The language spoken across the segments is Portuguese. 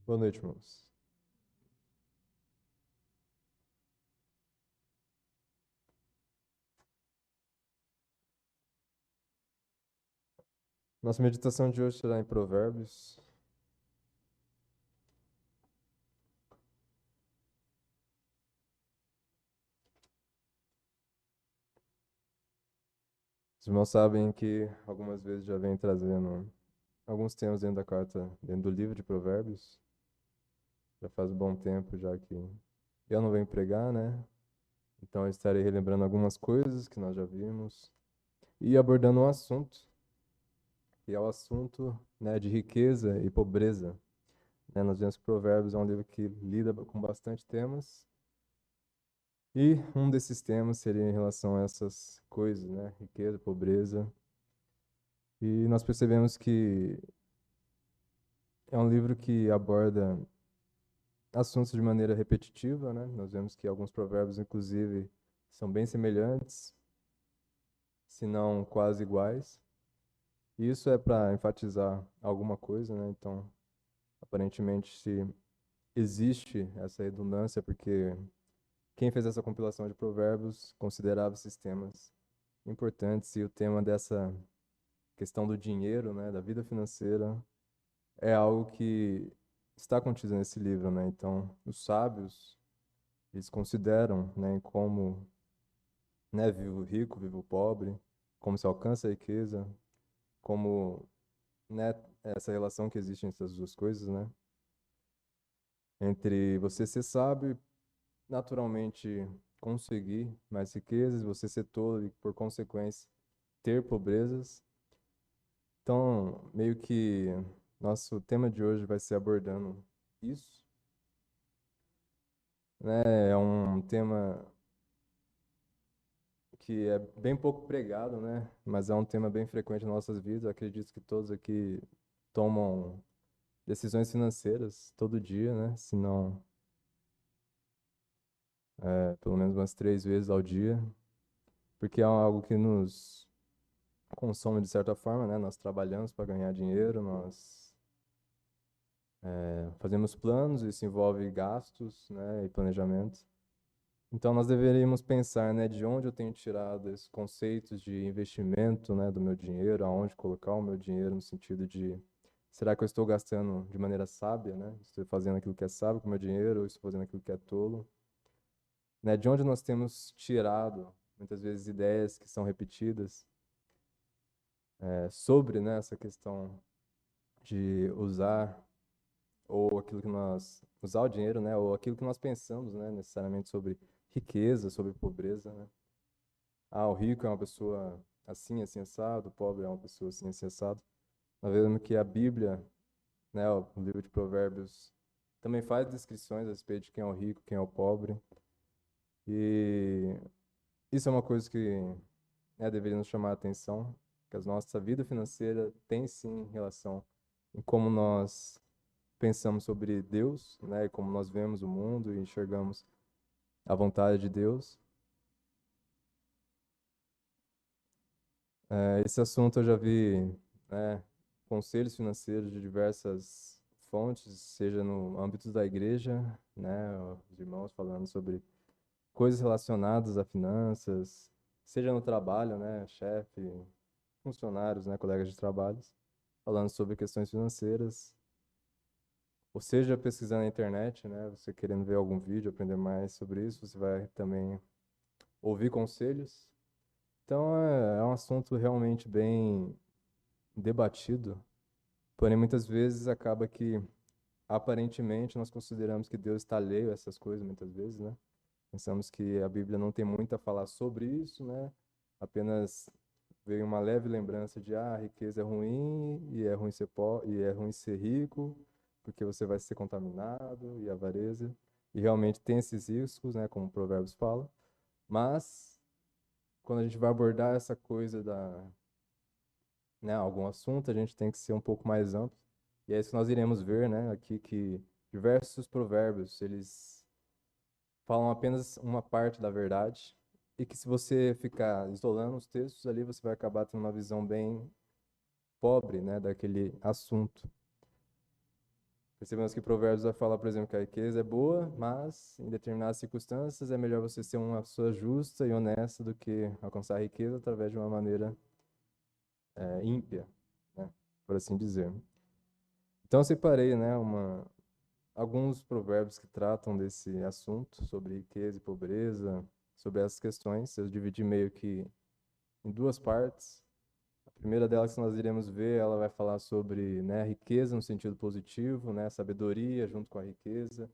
Boa noite, irmãos. Nossa meditação de hoje será em Provérbios. Os irmãos sabem que algumas vezes já vem trazendo alguns temas dentro da carta, dentro do livro de Provérbios. Já faz um bom tempo já que eu não venho pregar, né? Então eu estarei relembrando algumas coisas que nós já vimos e abordando um assunto, que é o assunto, né, de riqueza e pobreza. Né? Nós vemos que Provérbios é um livro que lida com bastante temas. E um desses temas seria em relação a essas coisas, né? Riqueza, pobreza. E nós percebemos que é um livro que aborda assuntos de maneira repetitiva, né? Nós vemos que alguns provérbios, inclusive, são bem semelhantes, se não quase iguais. E isso é para enfatizar alguma coisa, né? Então, aparentemente, se existe essa redundância, porque quem fez essa compilação de provérbios considerava esses temas importantes e o tema dessa questão do dinheiro, né, da vida financeira, é algo que está contido nesse livro, né? Então, os sábios, eles consideram, né, como, né, vive o rico, vive o pobre, como se alcança a riqueza, como, né, essa relação que existe entre essas duas coisas, né? Entre você ser sábio e naturalmente conseguir mais riquezas, você ser tolo e, por consequência, ter pobrezas. Então, meio que nosso tema de hoje vai ser abordando isso, né? É um tema que é bem pouco pregado, né? Mas é um tema bem frequente nas nossas vidas. Eu acredito que todos aqui tomam decisões financeiras todo dia, né? Se não, pelo menos umas 3 vezes ao dia, porque é algo que nos consome de certa forma, né? Nós trabalhamos para ganhar dinheiro, nós fazemos planos, isso envolve gastos, né? E planejamento. Então, nós deveríamos pensar, né, de onde eu tenho tirado esses conceitos de investimento, né, do meu dinheiro, aonde colocar o meu dinheiro, no sentido de, será que eu estou gastando de maneira sábia, né? Estou fazendo aquilo que é sábio com o meu dinheiro ou estou fazendo aquilo que é tolo? Né, de onde nós temos tirado, muitas vezes, ideias que são repetidas sobre, né, essa questão de usar ou aquilo que nós usar o dinheiro, né, ou aquilo que nós pensamos, né, necessariamente sobre riqueza, sobre pobreza, né? Ah, o rico é uma pessoa assim, assim, assado, o pobre é uma pessoa assim, assim, assado. Nós vemos que a Bíblia, né, o livro de Provérbios, também faz descrições a respeito de quem é o rico, quem é o pobre. E isso é uma coisa que, né, deveria nos chamar a atenção, que a nossa vida financeira tem sim relação em como nós pensamos sobre Deus, né, e como nós vemos o mundo e enxergamos a vontade de Deus. Esse assunto eu já vi, né, conselhos financeiros de diversas fontes, seja no âmbito da igreja, né, os irmãos falando sobre coisas relacionadas a finanças, seja no trabalho, né, chefe, funcionários, né, colegas de trabalho, falando sobre questões financeiras, ou seja, pesquisando na internet, né, você querendo ver algum vídeo, aprender mais sobre isso, você vai também ouvir conselhos. Então é um assunto realmente bem debatido. Porém, muitas vezes acaba que, aparentemente, nós consideramos que Deus está alheio a essas coisas, muitas vezes, né? Pensamos que a Bíblia não tem muito a falar sobre isso, né? Apenas veio uma leve lembrança de, a riqueza é ruim, e é ruim ser e é ruim ser rico, porque você vai ser contaminado, e a avareza. E realmente tem esses riscos, né? Como o Provérbios fala. Mas, quando a gente vai abordar essa coisa né, algum assunto, a gente tem que ser um pouco mais amplo. E é isso que nós iremos ver, né, aqui que diversos provérbios, eles falam apenas uma parte da verdade e que se você ficar isolando os textos ali, você vai acabar tendo uma visão bem pobre, né, daquele assunto. Percebemos que Provérbios vai falar, por exemplo, que a riqueza é boa, mas em determinadas circunstâncias é melhor você ser uma pessoa justa e honesta do que alcançar a riqueza através de uma maneira ímpia, né? Por assim dizer. Então eu separei, né, alguns provérbios que tratam desse assunto, sobre riqueza e pobreza, sobre essas questões. Eu dividi meio que em duas partes. A primeira delas que nós iremos ver, ela vai falar sobre, né, a riqueza no sentido positivo, né, sabedoria junto com a riqueza,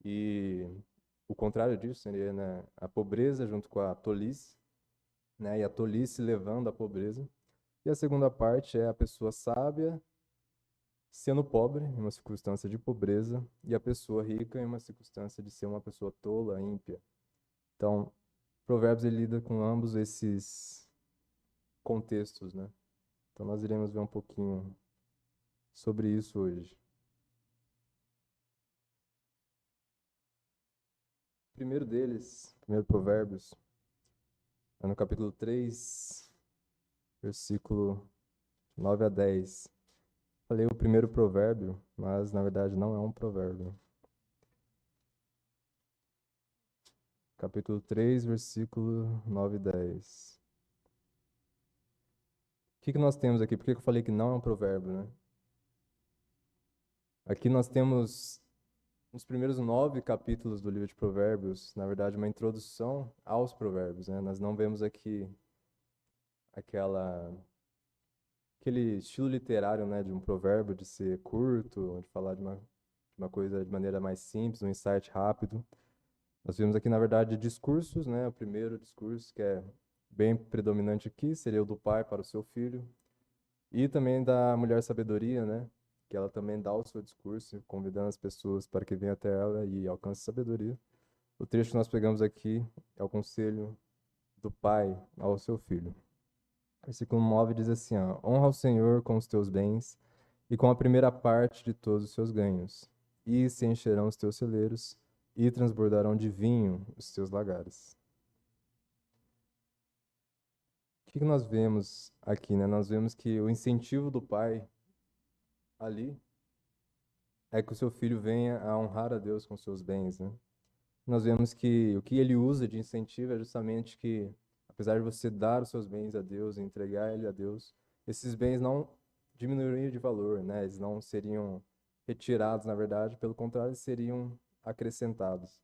e o contrário disso seria, né, a pobreza junto com a tolice, né, e a tolice levando à pobreza. E a segunda parte é a pessoa sábia sendo pobre, em uma circunstância de pobreza, e a pessoa rica em uma circunstância de ser uma pessoa tola, ímpia. Então, Provérbios ele lida com ambos esses contextos, né? Então, nós iremos ver um pouquinho sobre isso hoje. O primeiro deles, primeiro Provérbios, é no capítulo 3, versículo 9 a 10. Falei o primeiro provérbio, mas na verdade não é um provérbio. Capítulo 3, versículo 9 e 10. O que nós temos aqui? Por que eu falei que não é um provérbio, né? Aqui nós temos, nos primeiros 9 capítulos do livro de Provérbios, na verdade, uma introdução aos provérbios, né? Nós não vemos aqui aquela, aquele estilo literário, né, de um provérbio, de ser curto, de falar de uma coisa de maneira mais simples, um insight rápido. Nós vemos aqui, na verdade, discursos, né? O primeiro discurso, que é bem predominante aqui, seria o do pai para o seu filho. E também da mulher sabedoria, né? Que ela também dá o seu discurso, convidando as pessoas para que venham até ela e alcancem sabedoria. O trecho que nós pegamos aqui é o conselho do pai ao seu filho. Versículo 9 diz assim, ó, honra o Senhor com os teus bens e com a primeira parte de todos os seus ganhos, e se encherão os teus celeiros e transbordarão de vinho os teus lagares. O que nós vemos aqui, né? Nós vemos que o incentivo do pai ali é que o seu filho venha a honrar a Deus com seus bens, né? Nós vemos que o que ele usa de incentivo é justamente que, apesar de você dar os seus bens a Deus, entregar ele a Deus, esses bens não diminuiriam de valor, né? Eles não seriam retirados, na verdade, pelo contrário, eles seriam acrescentados.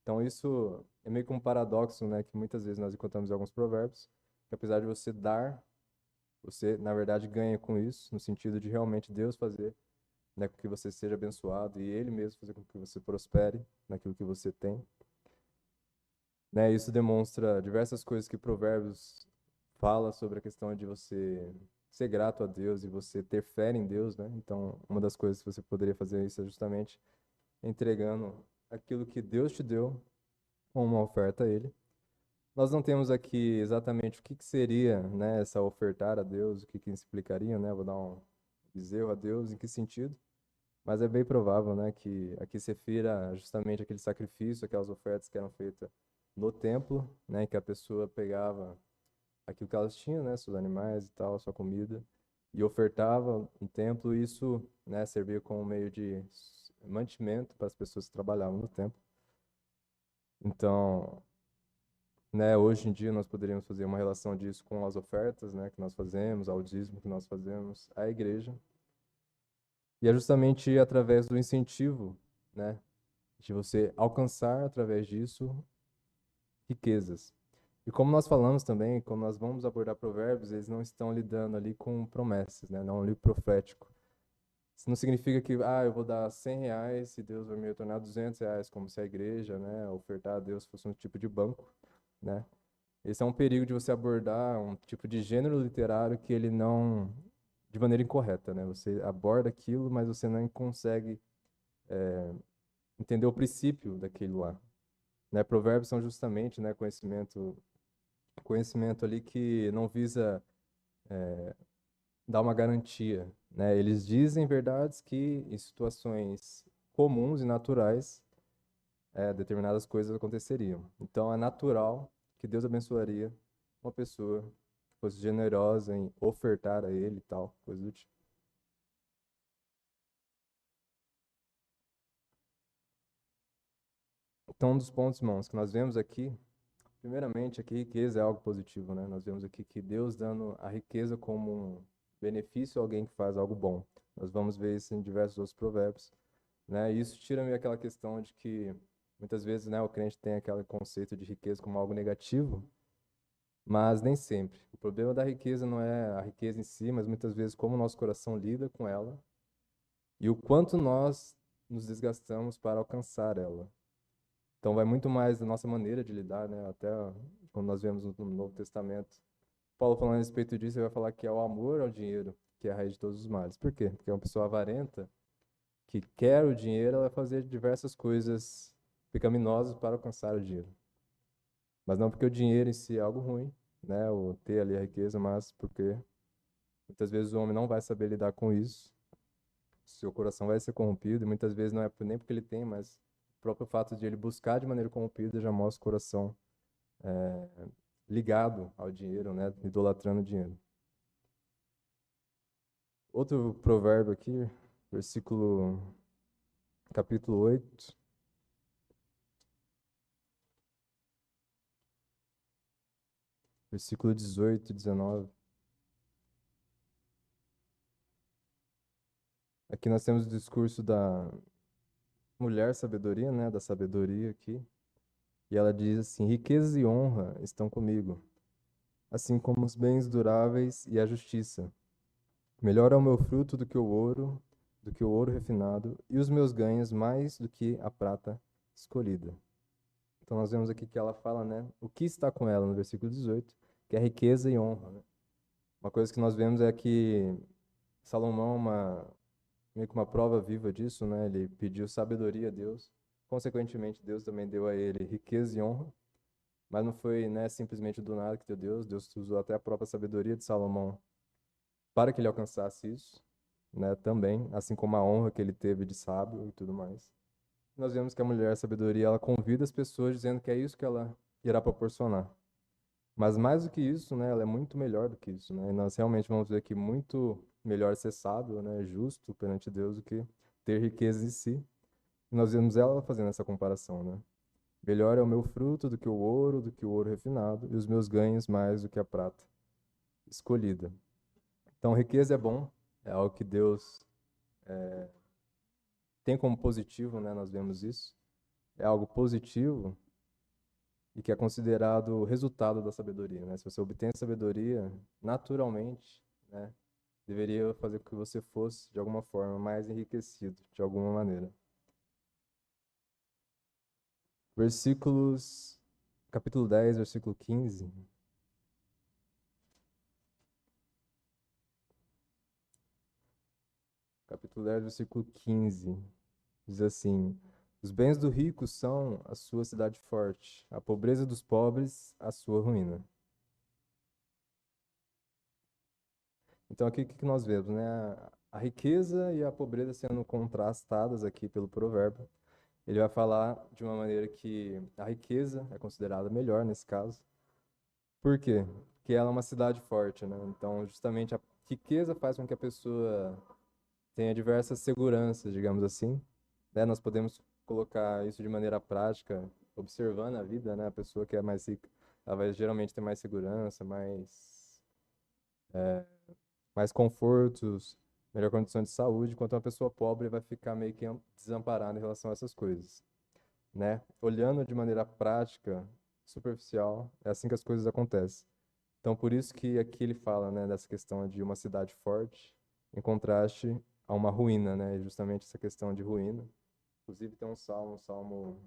Então isso é meio que um paradoxo, né, que muitas vezes nós encontramos em alguns provérbios, que apesar de você dar, você, na verdade, ganha com isso, no sentido de realmente Deus fazer, né, com que você seja abençoado e Ele mesmo fazer com que você prospere naquilo que você tem. Né, isso demonstra diversas coisas que Provérbios fala sobre a questão de você ser grato a Deus e você ter fé em Deus, né? Então, uma das coisas que você poderia fazer isso é justamente entregando aquilo que Deus te deu como uma oferta a Ele. Nós não temos aqui exatamente o que seria, né, essa ofertar a Deus, o que implicaria, né? Vou dar um bezerro a Deus, em que sentido? Mas é bem provável, né, que aqui se refira justamente àquele sacrifício, aquelas ofertas que eram feitas no templo, né, que a pessoa pegava aquilo que elas tinham, né, seus animais e tal, sua comida, e ofertava no templo, e isso, né, servia como meio de mantimento para as pessoas que trabalhavam no templo. Então, né, hoje em dia nós poderíamos fazer uma relação disso com as ofertas, né, que nós fazemos, ao dízimo que nós fazemos à igreja. E é justamente através do incentivo, né, de você alcançar através disso riquezas. E como nós falamos também, quando nós vamos abordar provérbios, eles não estão lidando ali com promessas, né, não é um livro profético. Isso não significa que, eu vou dar R$ 100 e Deus vai me retornar R$ 200, como se a igreja, né, ofertar a Deus fosse um tipo de banco, né? Esse é um perigo de você abordar um tipo de gênero literário que ele não, de maneira incorreta, né? Você aborda aquilo, mas você não consegue entender o princípio daquilo lá, né? Provérbios são justamente, né, conhecimento ali que não visa dar uma garantia, né? Eles dizem verdades que em situações comuns e naturais, determinadas coisas aconteceriam. Então é natural que Deus abençoaria uma pessoa que fosse generosa em ofertar a Ele e tal, coisa do tipo. Então, um dos pontos, irmãos, que nós vemos aqui, primeiramente, aqui riqueza é algo positivo, né? Nós vemos aqui que Deus dando a riqueza como um benefício a alguém que faz algo bom. Nós vamos ver isso em diversos outros provérbios, né? E isso tira meio aquela questão de que muitas vezes, né, o crente tem aquele conceito de riqueza como algo negativo, mas nem sempre. O problema da riqueza não é a riqueza em si, mas muitas vezes como o nosso coração lida com ela e o quanto nós nos desgastamos para alcançar ela. Então vai muito mais da nossa maneira de lidar, né? Até quando nós vemos no Novo Testamento, Paulo falando a respeito disso, ele vai falar que é o amor ao dinheiro que é a raiz de todos os males. Por quê? Porque uma pessoa avarenta que quer o dinheiro, ela vai fazer diversas coisas pecaminosas para alcançar o dinheiro. Mas não porque o dinheiro em si é algo ruim, né? Ou ter ali a riqueza, mas porque muitas vezes o homem não vai saber lidar com isso, seu coração vai ser corrompido, e muitas vezes não é nem porque ele tem, mas o próprio fato de ele buscar de maneira corrompida já mostra o coração ligado ao dinheiro, né? Idolatrando o dinheiro. Outro provérbio aqui, capítulo 8, versículo 18 e 19. Aqui nós temos o discurso da mulher sabedoria, né? Da sabedoria aqui. E ela diz assim: riqueza e honra estão comigo, assim como os bens duráveis e a justiça. Melhor é o meu fruto do que o ouro refinado, e os meus ganhos mais do que a prata escolhida. Então nós vemos aqui que ela fala, né, o que está com ela no versículo 18, que é riqueza e honra, né? Uma coisa que nós vemos é que Salomão, meio que uma prova viva disso, né? Ele pediu sabedoria a Deus. Consequentemente, Deus também deu a ele riqueza e honra. Mas não foi, né, simplesmente do nada que deu Deus. Deus usou até a própria sabedoria de Salomão para que ele alcançasse isso, né? Também, assim como a honra que ele teve de sábio e tudo mais. Nós vemos que a mulher sabedoria, ela convida as pessoas dizendo que é isso que ela irá proporcionar. Mas mais do que isso, né, ela é muito melhor do que isso, né? E nós realmente vamos ver que muito melhor ser sábio, né, justo perante Deus do que ter riqueza em si. E nós vemos ela fazendo essa comparação, né? Melhor é o meu fruto do que o ouro refinado, e os meus ganhos mais do que a prata escolhida. Então, riqueza é bom, é algo que Deus tem como positivo, né? Nós vemos isso. É algo positivo e que é considerado o resultado da sabedoria, né? Se você obtém a sabedoria, naturalmente, né, deveria fazer com que você fosse, de alguma forma, mais enriquecido, de alguma maneira. Versículos, capítulo 10, versículo 15. Capítulo 10, versículo 15. Diz assim: os bens do rico são a sua cidade forte, a pobreza dos pobres, a sua ruína. Então, aqui o que nós vemos, né? A riqueza e a pobreza sendo contrastadas aqui pelo provérbio. Ele vai falar de uma maneira que a riqueza é considerada melhor nesse caso. Por quê? Porque ela é uma cidade forte, né? Então, justamente a riqueza faz com que a pessoa tenha diversas seguranças, digamos assim, né? Nós podemos colocar isso de maneira prática, observando a vida, né? A pessoa que é mais rica, ela vai geralmente ter mais segurança, mais confortos, melhor condição de saúde, enquanto uma pessoa pobre vai ficar meio que desamparada em relação a essas coisas, né? Olhando de maneira prática, superficial, é assim que as coisas acontecem. Então, por isso que aqui ele fala, né, dessa questão de uma cidade forte, em contraste a uma ruína, né? Justamente essa questão de ruína. Inclusive tem um salmo, o Salmo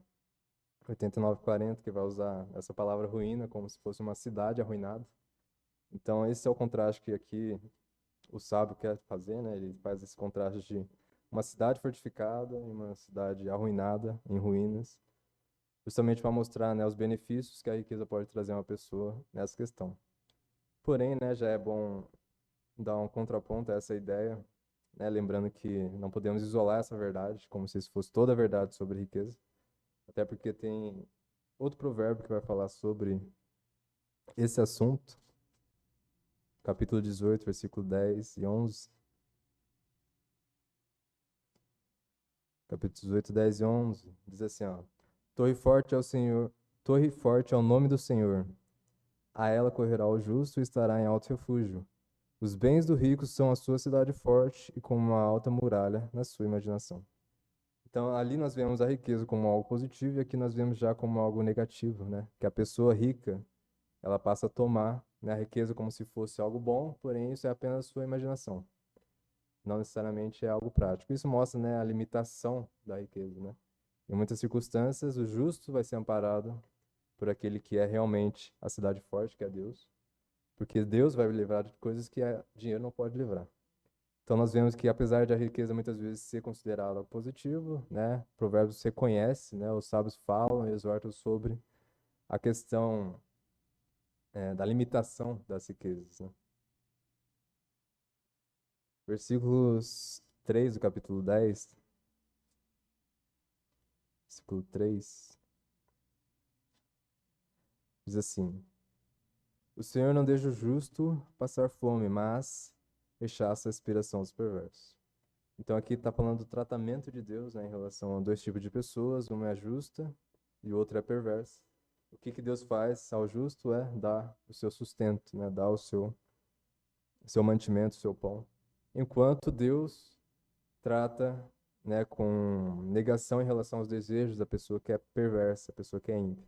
89:40, que vai usar essa palavra ruína como se fosse uma cidade arruinada. Então, esse é o contraste que aqui o sábio quer fazer, né? Ele faz esse contraste de uma cidade fortificada e uma cidade arruinada, em ruínas, justamente para mostrar, né, os benefícios que a riqueza pode trazer a uma pessoa nessa questão. Porém, né, já é bom dar um contraponto a essa ideia, né, lembrando que não podemos isolar essa verdade como se isso fosse toda a verdade sobre riqueza, até porque tem outro provérbio que vai falar sobre esse assunto, capítulo 18, versículo 10 e 11. Capítulo 18, 10 e 11, diz assim, ó: Torre forte é o Senhor, torre forte é o nome do Senhor. A ela correrá o justo e estará em alto refúgio. Os bens do rico são a sua cidade forte e como uma alta muralha na sua imaginação. Então, ali nós vemos a riqueza como algo positivo e aqui nós vemos já como algo negativo, né? Que a pessoa rica, ela passa a tomar, né, a riqueza como se fosse algo bom, porém isso é apenas sua imaginação. Não necessariamente é algo prático. Isso mostra, né, a limitação da riqueza, né? Em muitas circunstâncias, o justo vai ser amparado por aquele que é realmente a cidade forte, que é Deus, porque Deus vai livrar de coisas que dinheiro não pode livrar. Então nós vemos que apesar de a riqueza muitas vezes ser considerada algo positivo, né, Provérbios reconhece, né, os sábios falam e exortam sobre a questão da limitação das riquezas, né? Versículos 3 do capítulo 10, versículo 3, diz assim: O Senhor não deixa o justo passar fome, mas rechaça a aspiração dos perversos. Então aqui está falando do tratamento de Deus, né, em relação a dois tipos de pessoas, uma é justa e o outro é perversa. O que que Deus faz ao justo é dar o seu sustento, né, dar o seu mantimento, o seu pão. Enquanto Deus trata, né, com negação em relação aos desejos da pessoa que é perversa, a pessoa que é ímpia.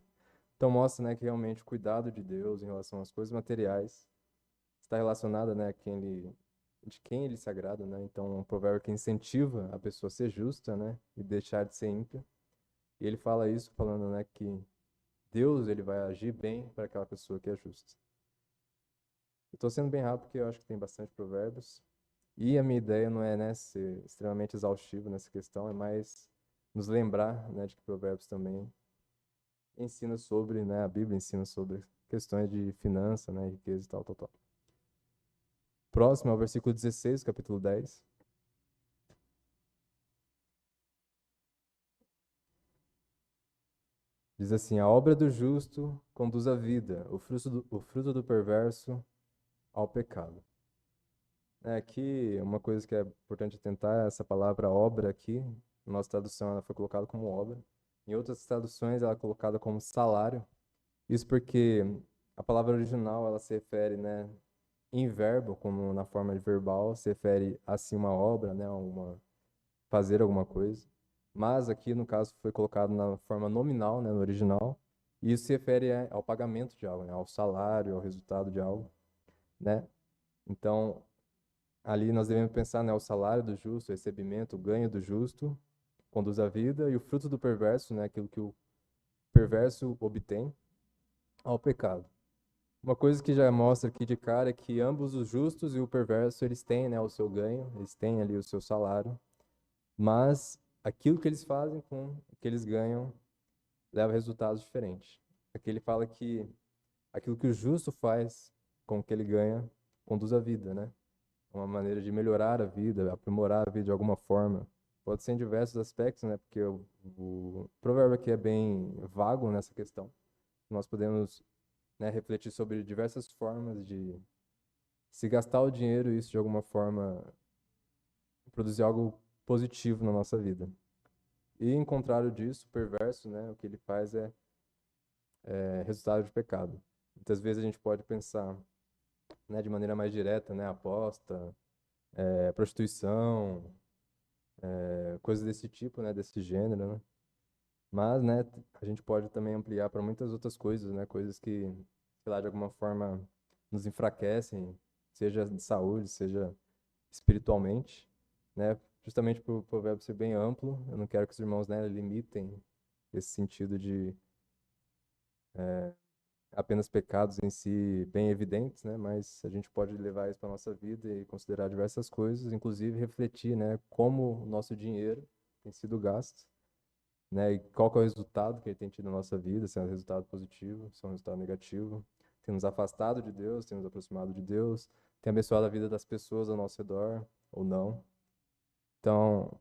Então mostra, né, que realmente o cuidado de Deus em relação às coisas materiais está relacionado, né, a de quem ele se agrada, né? Então, é um provérbio que incentiva a pessoa a ser justa, né, e deixar de ser ímpia. E ele fala isso falando, né, que Deus ele vai agir bem para aquela pessoa que é justa. Eu estou sendo bem rápido porque eu acho que tem bastante provérbios. E a minha ideia não é, né, ser extremamente exaustivo nessa questão, é mais nos lembrar, né, de que provérbios também ensina sobre, né, a Bíblia ensina sobre questões de finança, né, riqueza e tal, tal, tal. Próximo é o versículo 16, capítulo 10. Diz assim: A obra do justo conduz à vida, o fruto do perverso ao pecado. Aqui, uma coisa que é importante tentar, essa palavra obra aqui, na nossa tradução ela foi colocada como obra. Em outras traduções ela é colocada como salário. Isso porque a palavra original ela se refere, né, em verbo, como na forma de verbal, se refere a assim uma obra, né, fazer alguma coisa. Mas aqui, no caso, foi colocado na forma nominal, né, no original, e isso se refere ao pagamento de algo, né, ao salário, ao resultado de algo, né? Então, ali nós devemos pensar, né, o salário do justo, o recebimento, o ganho do justo conduz à vida e o fruto do perverso, né, aquilo que o perverso obtém, ao pecado. Uma coisa que já mostra aqui de cara é que ambos os justos e o perverso, eles têm, né, o seu ganho, eles têm ali o seu salário, mas aquilo que eles fazem com o que eles ganham leva a resultados diferentes. Aqui ele fala que aquilo que o justo faz com o que ele ganha conduz à vida, né? Uma maneira de melhorar a vida, aprimorar a vida de alguma forma. Pode ser em diversos aspectos, né? Porque o provérbio aqui é bem vago nessa questão. Nós podemos, né, refletir sobre diversas formas de se gastar o dinheiro e isso de alguma forma produzir algo positivo na nossa vida. E em contrário disso, o perverso, né, o que ele faz é resultado de pecado. Muitas vezes a gente pode pensar, né, de maneira mais direta, né, aposta, prostituição, coisas desse tipo, né, desse gênero, né? Mas, né, a gente pode também ampliar para muitas outras coisas, né, coisas que, sei lá, de alguma forma nos enfraquecem, seja de saúde, seja espiritualmente, né? Justamente por o provérbio ser bem amplo, eu não quero que os irmãos, né, limitem esse sentido de apenas pecados em si bem evidentes, né? Mas a gente pode levar isso para nossa vida e considerar diversas coisas, inclusive refletir, né, como o nosso dinheiro tem sido gasto, né? E qual que é o resultado que ele tem tido na nossa vida, se é um resultado positivo, se é um resultado negativo. Tem nos afastado de Deus, tem nos aproximado de Deus, tem abençoado a vida das pessoas ao nosso redor ou não. Então,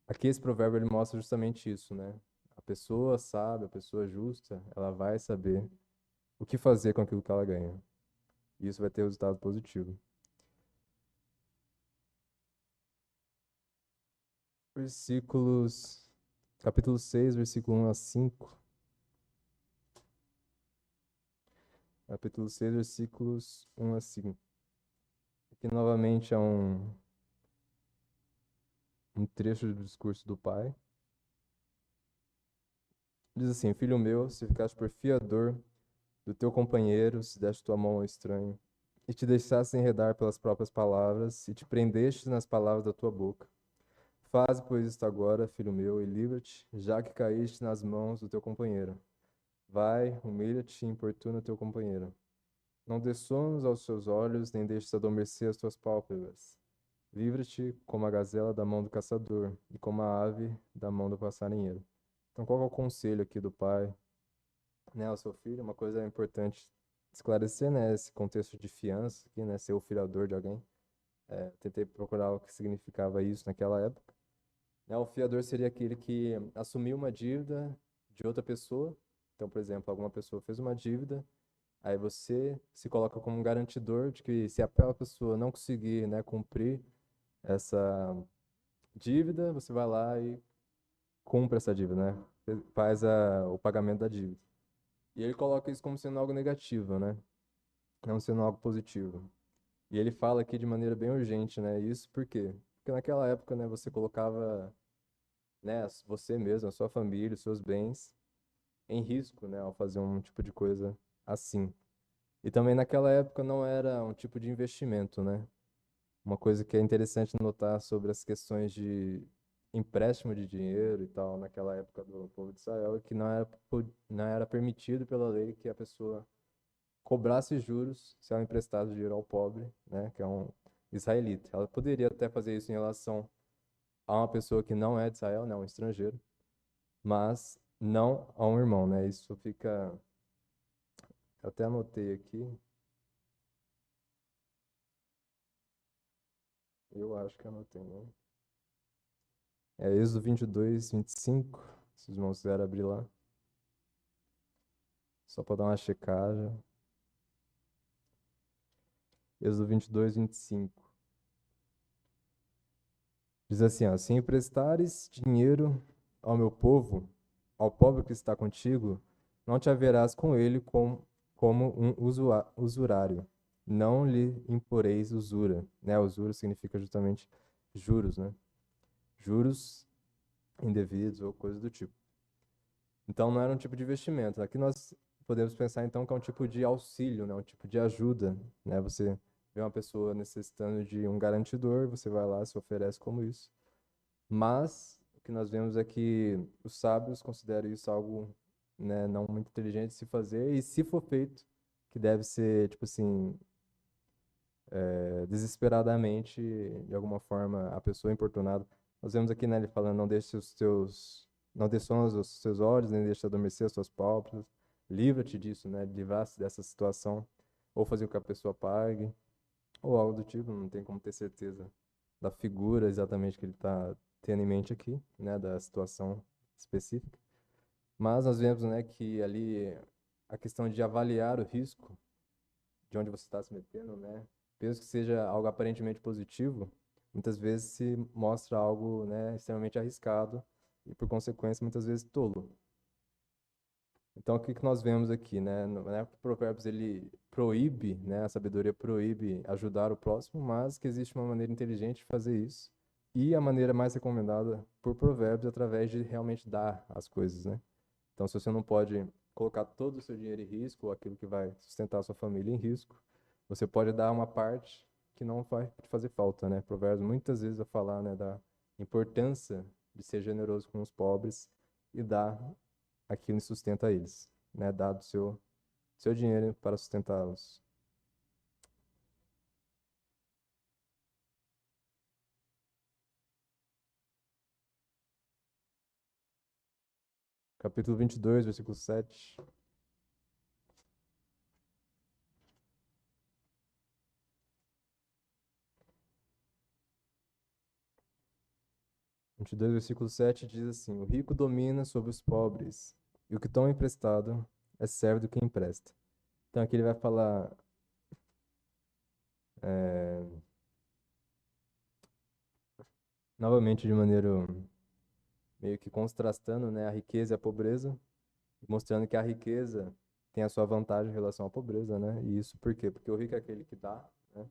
aqui esse provérbio ele mostra justamente isso, né? A pessoa sábia, a pessoa justa, ela vai saber o que fazer com aquilo que ela ganha. E isso vai ter resultado positivo. Versículos. capítulo 6, versículo 1 a 5. Capítulo 6, versículos 1 a 5. Aqui novamente é um trecho do discurso do pai. Diz assim: Filho meu, se ficaste por fiador do teu companheiro, se deste tua mão ao estranho, e te deixaste enredar pelas próprias palavras, e te prendeste nas palavras da tua boca. Faze, pois, isto agora, filho meu, e livra-te, já que caíste nas mãos do teu companheiro. Vai, humilha-te e importuna o teu companheiro. Não dê sonos aos seus olhos, nem deixes adormecer as tuas pálpebras. Livra-te como a gazela da mão do caçador, e como a ave da mão do passarinheiro. Então, qual é o conselho aqui do pai, né, ao seu filho? Uma coisa importante esclarecer, né, esse contexto de fiança aqui, né, ser o fiador de alguém. Tentei procurar o que significava isso naquela época. Né, o fiador seria aquele que assumiu uma dívida de outra pessoa. Então, por exemplo, alguma pessoa fez uma dívida, aí você se coloca como um garantidor de que se aquela pessoa não conseguir, né, cumprir essa dívida, você vai lá e cumpre essa dívida, né? Faz o pagamento da dívida. E ele coloca isso como sendo algo negativo, né? Não sendo algo positivo. E ele fala aqui de maneira bem urgente, né? Isso por quê? Porque naquela época, né, você colocava, né, você mesmo, a sua família, os seus bens em risco, né, ao fazer um tipo de coisa assim. E também naquela época não era um tipo de investimento, né? Uma coisa que é interessante notar sobre as questões de empréstimo de dinheiro e tal, naquela época do povo de Israel, é que não era permitido pela lei que a pessoa cobrasse juros se ela emprestasse dinheiro ao pobre, né, que é um israelita. Ela poderia até fazer isso em relação a uma pessoa que não é de Israel, né, um estrangeiro, mas não a um irmão, né? Isso fica, eu até anotei aqui, eu acho que anotei, né? É Êxodo 22, 25, se os irmãos quiserem abrir lá, só para dar uma checagem. Êxodo 22, 25. Diz assim, ó, se emprestares dinheiro ao meu povo, ao pobre que está contigo, não te haverás com ele como um usurário. Não lhe imporeis usura, né? Usura significa justamente juros, né? Juros indevidos ou coisa do tipo. Então não era um tipo de investimento. Aqui nós podemos pensar então que é um tipo de auxílio, né? Um tipo de ajuda, né? Você vê uma pessoa necessitando de um garantidor, você vai lá, se oferece como isso. Mas o que nós vemos é que os sábios consideram isso algo, né, não muito inteligente de se fazer, e se for feito, que deve ser, tipo assim, desesperadamente, de alguma forma, a pessoa importunada. Nós vemos aqui, né, ele falando, não dê sono aos seus olhos, nem deixe adormecer as suas pálpebras, livra-te disso, né, livrar-se dessa situação, ou fazer com que a pessoa pague, ou algo do tipo, não tem como ter certeza da figura exatamente que ele está tendo em mente aqui, né, da situação específica. Mas nós vemos, né, que ali a questão de avaliar o risco de onde você está se metendo, né, mesmo que seja algo aparentemente positivo, muitas vezes se mostra algo, né, extremamente arriscado e, por consequência, muitas vezes tolo. Então, o que que nós vemos aqui, né? Não é que Provérbios ele proíbe, né? A sabedoria proíbe ajudar o próximo, mas que existe uma maneira inteligente de fazer isso. E a maneira mais recomendada por Provérbios é através de realmente dar as coisas, né? Então, se você não pode colocar todo o seu dinheiro em risco, ou aquilo que vai sustentar a sua família em risco, você pode dar uma parte que não vai te fazer falta, né? Provérbios muitas vezes vai falar, né, da importância de ser generoso com os pobres e dar aquilo sustenta eles, né? Dado seu dinheiro para sustentá-los. Capítulo 22, versículo 7. 22, versículo 7 diz assim: O rico domina sobre os pobres, e o que toma emprestado é servo do que empresta. Então aqui ele vai falar é, novamente de maneira meio que contrastando, né, a riqueza e a pobreza, mostrando que a riqueza tem a sua vantagem em relação à pobreza, né? E isso por quê? Porque o rico é aquele que dá, né,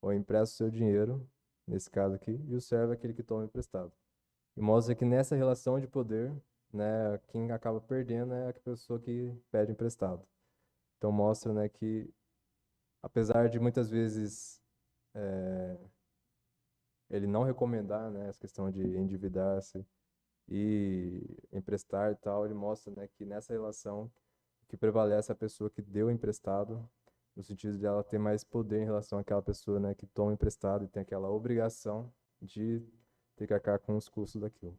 ou empresta o seu dinheiro, nesse caso aqui, e o servo é aquele que toma emprestado. E mostra que nessa relação de poder, né, quem acaba perdendo é a pessoa que pede emprestado. Então mostra, né, que apesar de muitas vezes ele não recomendar, né, essa questão de endividar-se e emprestar e tal, ele mostra, né, que nessa relação o que prevalece é a pessoa que deu emprestado, no sentido de ela ter mais poder em relação àquela pessoa, né, que toma emprestado e tem aquela obrigação de ter que arcar com os custos daquilo.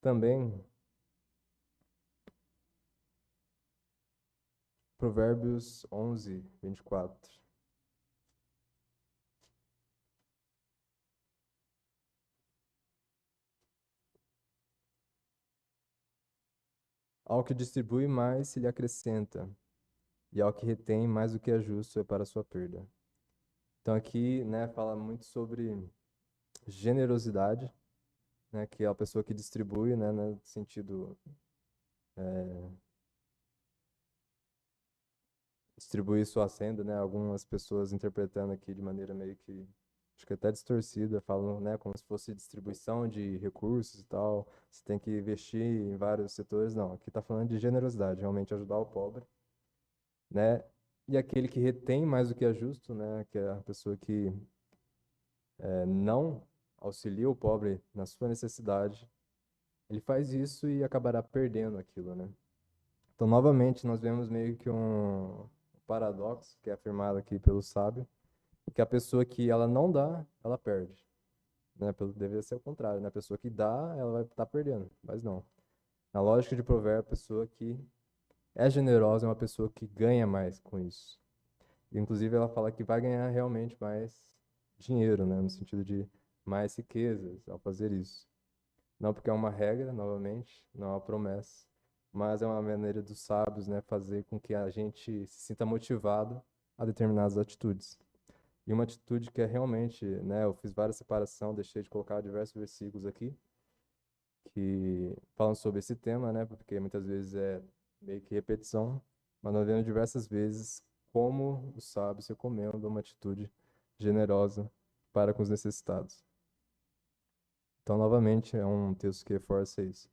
Também, Provérbios 11:24. Ao que distribui mais se lhe acrescenta, e ao que retém mais do que é justo é para a sua perda. Então aqui, né, fala muito sobre generosidade, né, que é a pessoa que distribui, né, no sentido distribuir sua senda, né, algumas pessoas interpretando aqui de maneira meio que acho que até distorcida, falam, né, como se fosse distribuição de recursos e tal, você tem que investir em vários setores, não, aqui está falando de generosidade, realmente ajudar o pobre, né, e aquele que retém mais do que é justo, né, que é a pessoa que não auxilia o pobre na sua necessidade, ele faz isso e acabará perdendo aquilo, né. Então, novamente, nós vemos meio que um paradoxo que é afirmado aqui pelo sábio, que a pessoa que ela não dá, ela perde, né? Deveria ser o contrário, né? A pessoa que dá, ela vai estar perdendo, mas não. Na lógica de provérbio, a pessoa que é generosa é uma pessoa que ganha mais com isso. Inclusive, ela fala que vai ganhar realmente mais dinheiro, né? No sentido de mais riquezas ao fazer isso. Não porque é uma regra, novamente, não é uma promessa, mas é uma maneira dos sábios, né, fazer com que a gente se sinta motivado a determinadas atitudes. E uma atitude que é realmente, né, eu fiz várias separação, deixei de colocar diversos versículos aqui que falam sobre esse tema, né, porque muitas vezes é meio que repetição, mas nós vemos diversas vezes como os sábios recomendam uma atitude generosa para com os necessitados. Então, novamente, é um texto que reforça isso.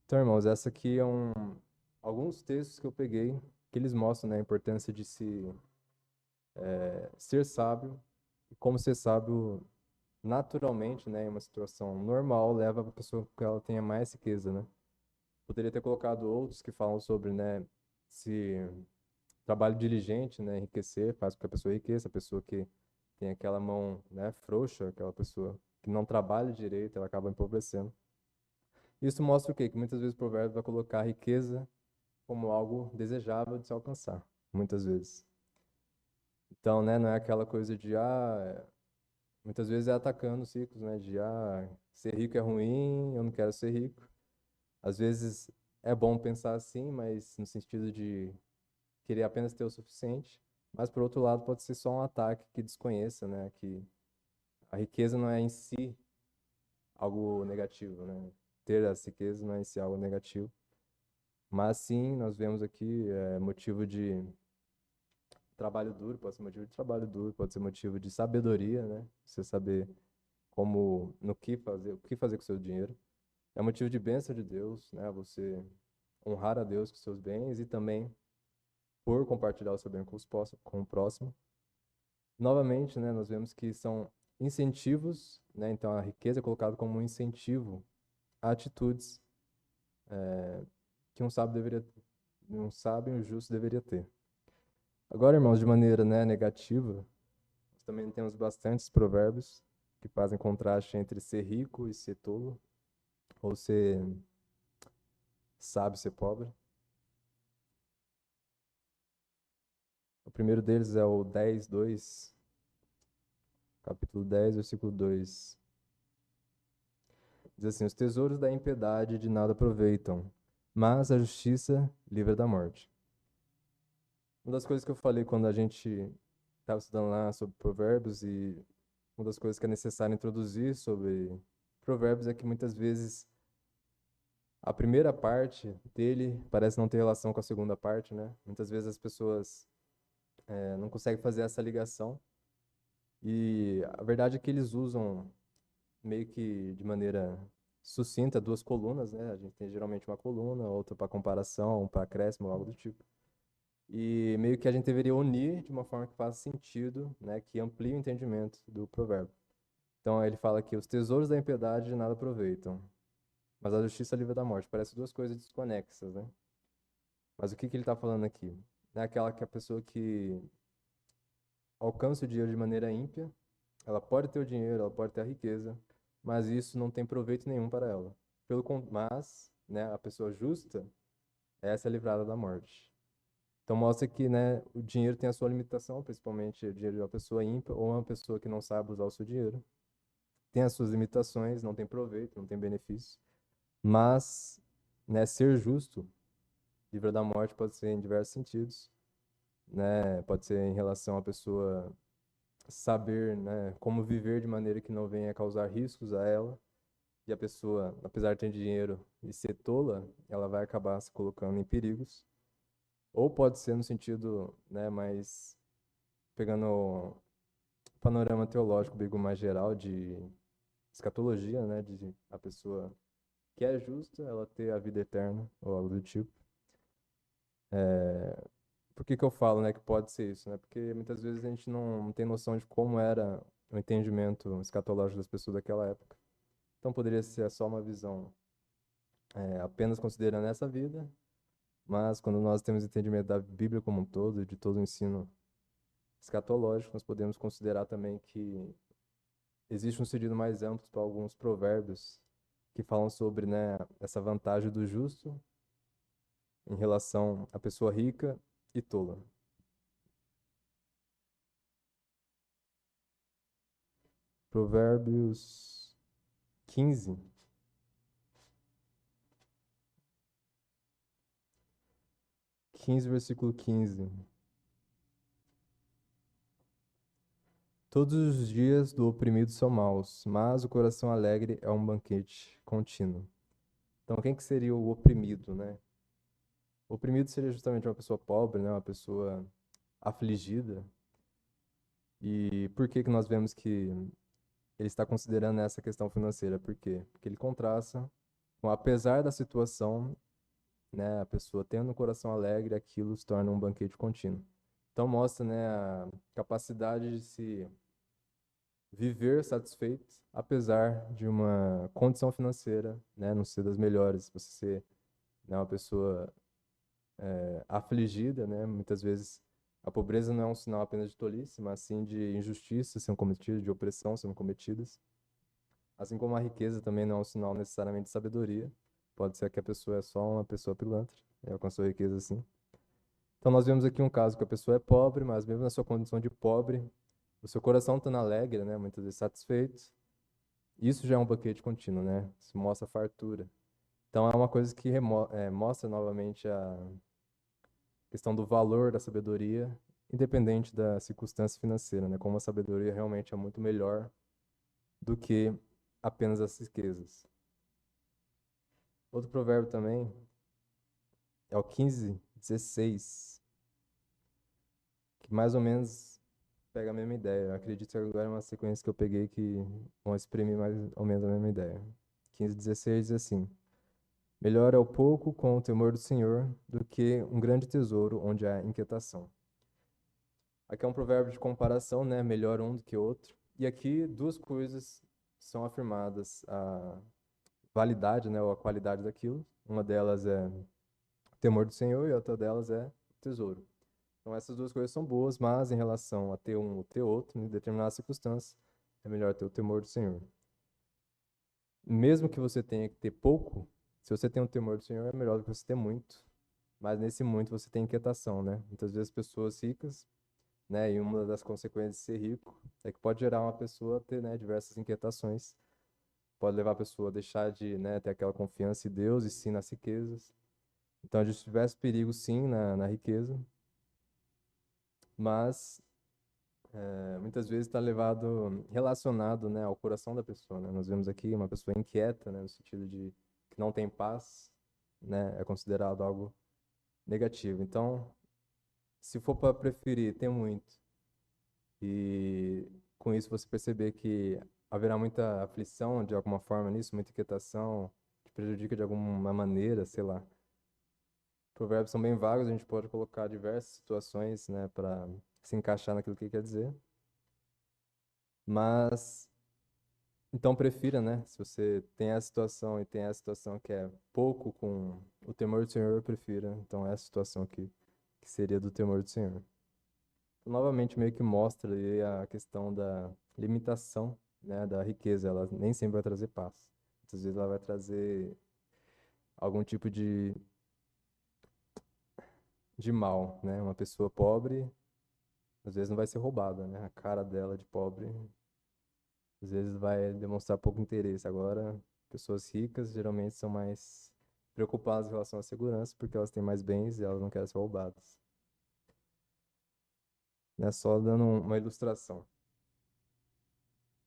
Então, irmãos, essa aqui é alguns textos que eu peguei que eles mostram, né, a importância de ser sábio e como ser sábio naturalmente, né, em uma situação normal, leva a pessoa que ela tenha mais riqueza, né? Poderia ter colocado outros que falam sobre, né, se trabalho diligente, né, enriquecer, faz com que a pessoa enriqueça, a pessoa que tem aquela mão, né, frouxa, aquela pessoa que não trabalha direito, ela acaba empobrecendo. Isso mostra o quê? Que muitas vezes o provérbio vai colocar a riqueza como algo desejável de se alcançar, muitas vezes. Então, né, não é aquela coisa de, muitas vezes é atacando os ricos, né, de, ser rico é ruim, eu não quero ser rico. Às vezes é bom pensar assim, mas no sentido de querer apenas ter o suficiente. Mas, por outro lado, pode ser só um ataque que desconheça, né, que a riqueza não é em si algo negativo, né. Ter as riquezas não é em si algo negativo. Mas sim, nós vemos aqui motivo de trabalho duro, pode ser motivo de trabalho duro, pode ser motivo de sabedoria, né? Você saber como, no que fazer, o que fazer com o seu dinheiro. É motivo de bênção de Deus, né? Você honrar a Deus com seus bens e também por compartilhar o seu bem com o próximo. Novamente, né, nós vemos que são incentivos, né? Então a riqueza é colocada como um incentivo a atitudes que um sábio deveria, um sábio e um justo deveria ter. Agora, irmãos, de maneira, né, negativa, nós também temos bastantes provérbios que fazem contraste entre ser rico e ser tolo, ou ser sábio e ser pobre. O primeiro deles é o 10:2, capítulo 10, versículo 2. Diz assim: Os tesouros da impiedade de nada aproveitam, mas a justiça livra da morte. Uma das coisas que eu falei quando a gente estava estudando lá sobre provérbios e uma das coisas que é necessário introduzir sobre Provérbios é que muitas vezes a primeira parte dele parece não ter relação com a segunda parte, né? Muitas vezes as pessoas não conseguem fazer essa ligação. E a verdade é que eles usam meio que de maneira sucinta duas colunas, né? A gente tem geralmente uma coluna, outra para comparação, para acréscimo, algo do tipo. E meio que a gente deveria unir de uma forma que faça sentido, né? Que amplie o entendimento do provérbio. Então ele fala que os tesouros da impiedade de nada aproveitam, mas a justiça livra da morte. Parece duas coisas desconexas, né? Mas o que que ele está falando aqui? É aquela que a pessoa que alcança o dinheiro de maneira ímpia, ela pode ter o dinheiro, ela pode ter a riqueza, mas isso não tem proveito nenhum para ela. Mas, né, a pessoa justa, essa é livrada da morte. Então mostra que, né, o dinheiro tem a sua limitação, principalmente o dinheiro de uma pessoa ímpia ou uma pessoa que não sabe usar o seu dinheiro. Tem as suas limitações, não tem proveito, não tem benefício. Mas, né, ser justo, livre da morte, pode ser em diversos sentidos, né? Pode ser em relação à pessoa saber, né, como viver de maneira que não venha causar riscos a ela. E a pessoa, apesar de ter dinheiro e ser tola, ela vai acabar se colocando em perigos. Ou pode ser no sentido, né, mais pegando o panorama teológico, digo mais geral de escatologia, né, de a pessoa que é justa, ela ter a vida eterna ou algo do tipo. Por que que eu falo, né, que pode ser isso, né? Porque muitas vezes a gente não tem noção de como era o entendimento escatológico das pessoas daquela época. Então poderia ser só uma visão apenas considerando essa vida, mas quando nós temos entendimento da Bíblia como um todo, de todo o ensino escatológico, nós podemos considerar também que existe um sentido mais amplo para alguns provérbios que falam sobre, né, essa vantagem do justo em relação à pessoa rica e tola. Provérbios 15. 15, versículo 15. Todos os dias do oprimido são maus, mas o coração alegre é um banquete contínuo. Então, quem que seria o oprimido, né? O oprimido seria justamente uma pessoa pobre, né? Uma pessoa afligida. E por que que nós vemos que ele está considerando essa questão financeira? Por quê? Porque ele contrasta com, apesar da situação, né? A pessoa tendo um coração alegre, aquilo se torna um banquete contínuo. Então, mostra, né, a capacidade de se viver satisfeito, apesar de uma condição financeira, né, não ser das melhores, você ser, né, uma pessoa afligida, né, muitas vezes a pobreza não é um sinal apenas de tolice, mas sim de injustiças sendo cometidas, de opressão sendo cometidas, assim como a riqueza também não é um sinal necessariamente de sabedoria, pode ser que a pessoa é só uma pessoa pilantra, né, alcançou riqueza assim. Então nós vemos aqui um caso que a pessoa é pobre, mas mesmo na sua condição de pobre, o seu coração está alegre, né, muitas vezes satisfeito. Isso já é um banquete contínuo, né? Isso mostra fartura. Então é uma coisa que mostra novamente a questão do valor da sabedoria, independente da circunstância financeira, né? Como a sabedoria realmente é muito melhor do que apenas as riquezas. Outro provérbio também é o 15:16, que mais ou menos pega a mesma ideia. Eu acredito que agora é uma sequência que eu peguei que vão exprimir mais ou menos a mesma ideia. 15:16 diz assim: melhor é o pouco com o temor do Senhor do que um grande tesouro onde há inquietação. Aqui é um provérbio de comparação, né? Melhor um do que outro. E aqui duas coisas são afirmadas: a validade, né, ou a qualidade daquilo. Uma delas é o temor do Senhor e a outra delas é o tesouro. Então essas duas coisas são boas, mas em relação a ter um ou ter outro, em determinadas circunstâncias, é melhor ter o temor do Senhor. Mesmo que você tenha que ter pouco, se você tem o temor do Senhor, é melhor do que você ter muito. Mas nesse muito você tem inquietação, né? Muitas vezes pessoas ricas, né? E uma das consequências de ser rico é que pode gerar uma pessoa a ter, né, diversas inquietações. Pode levar a pessoa a deixar de, né, ter aquela confiança em Deus e sim nas riquezas. Então a gente tivesse perigo sim na riqueza, mas muitas vezes está levado, relacionado, né, ao coração da pessoa, né? Nós vemos aqui uma pessoa inquieta, né, no sentido de que não tem paz, né, é considerado algo negativo. Então, se for para preferir, tem muito. E com isso você perceber que haverá muita aflição de alguma forma nisso, muita inquietação, que prejudica de alguma maneira, sei lá. Provérbios são bem vagos, a gente pode colocar diversas situações, né, para se encaixar naquilo que ele quer dizer. Mas, então prefira, né, se você tem essa situação e tem essa situação que é pouco com o temor do Senhor, prefira. Então, essa situação aqui, que seria do temor do Senhor. Então, novamente, meio que mostra aí a questão da limitação, né, da riqueza. Ela nem sempre vai trazer paz. Muitas vezes ela vai trazer algum tipo de mal, né? Uma pessoa pobre, às vezes não vai ser roubada, né? A cara dela de pobre, às vezes vai demonstrar pouco interesse. Agora, pessoas ricas geralmente são mais preocupadas em relação à segurança, porque elas têm mais bens e elas não querem ser roubadas. Né? Só dando uma ilustração.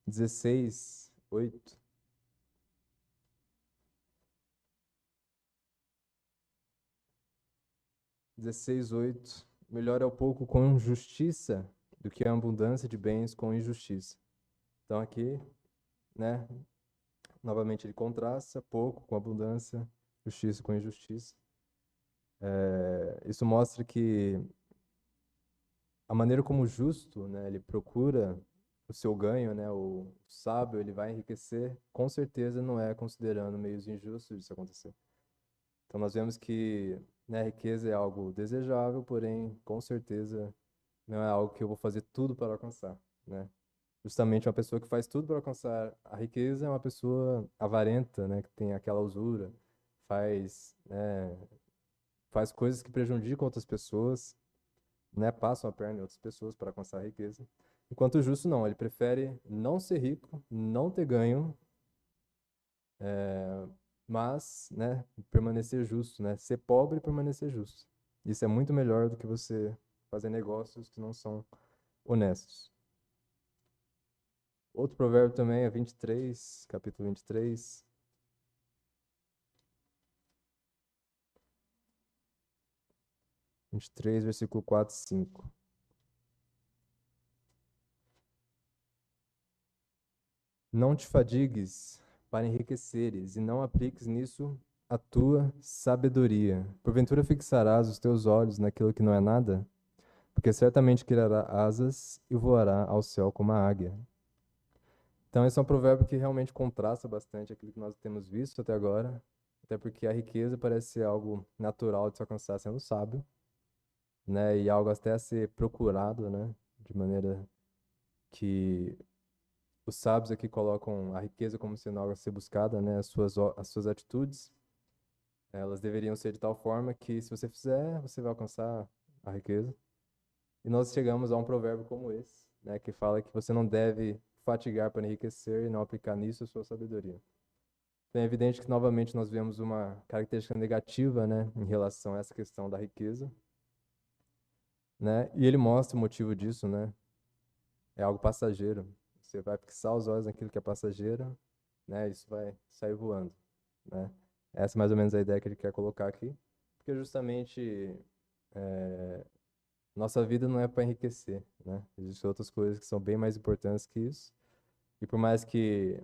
16:8. 16:8. Melhor é o pouco com justiça do que a abundância de bens com injustiça. Então aqui, né, novamente ele contrasta pouco com abundância, justiça com injustiça. Isso mostra que a maneira como o justo, né, ele procura o seu ganho, né, o sábio, ele vai enriquecer, com certeza não é considerando meios injustos disso acontecer. Então nós vemos que, né, a riqueza é algo desejável, porém, com certeza não é algo que eu vou fazer tudo para alcançar, né? Justamente uma pessoa que faz tudo para alcançar a riqueza é uma pessoa avarenta, né, que tem aquela usura, faz coisas que prejudicam outras pessoas, né, passam a perna em outras pessoas para alcançar a riqueza. Enquanto o justo não, ele prefere não ser rico, não ter ganho, mas, né, permanecer justo, né, ser pobre e permanecer justo. Isso é muito melhor do que você fazer negócios que não são honestos. Outro provérbio também é 23, capítulo 23. 23, versículo 4 e 5. Não te fadigues para enriqueceres, e não apliques nisso a tua sabedoria. Porventura fixarás os teus olhos naquilo que não é nada? Porque certamente criará asas e voará ao céu como a águia. Então, esse é um provérbio que realmente contrasta bastante aquilo que nós temos visto até agora, até porque a riqueza parece ser algo natural de se alcançar sendo sábio, né, e algo até a ser procurado, né, de maneira que os sábios aqui colocam a riqueza como sendo algo a ser buscada, né, as suas atitudes, elas deveriam ser de tal forma que se você fizer, você vai alcançar a riqueza. E nós chegamos a um provérbio como esse, né, que fala que você não deve fatigar para enriquecer e não aplicar nisso a sua sabedoria. Então é evidente que novamente nós vemos uma característica negativa, né, em relação a essa questão da riqueza, né? E ele mostra o motivo disso, né? É algo passageiro. Você vai fixar os olhos naquilo que é passageiro, né? Isso vai sair voando, né? Essa é mais ou menos a ideia que ele quer colocar aqui, porque justamente nossa vida não é para enriquecer, né? Existem outras coisas que são bem mais importantes que isso. E por mais que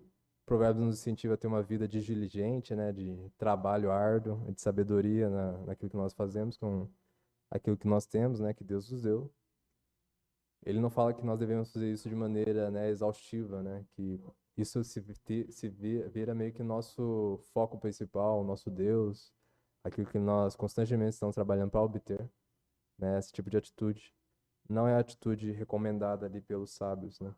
Provérbios nos incentiva a ter uma vida de diligente, né? De trabalho árduo, de sabedoria naquilo que nós fazemos com aquilo que nós temos, né? Que Deus nos deu. Ele não fala que nós devemos fazer isso de maneira, né, exaustiva, né? Que isso vira meio que nosso foco principal, nosso Deus, aquilo que nós constantemente estamos trabalhando para obter, né? Esse tipo de atitude não é a atitude recomendada ali pelos sábios, né?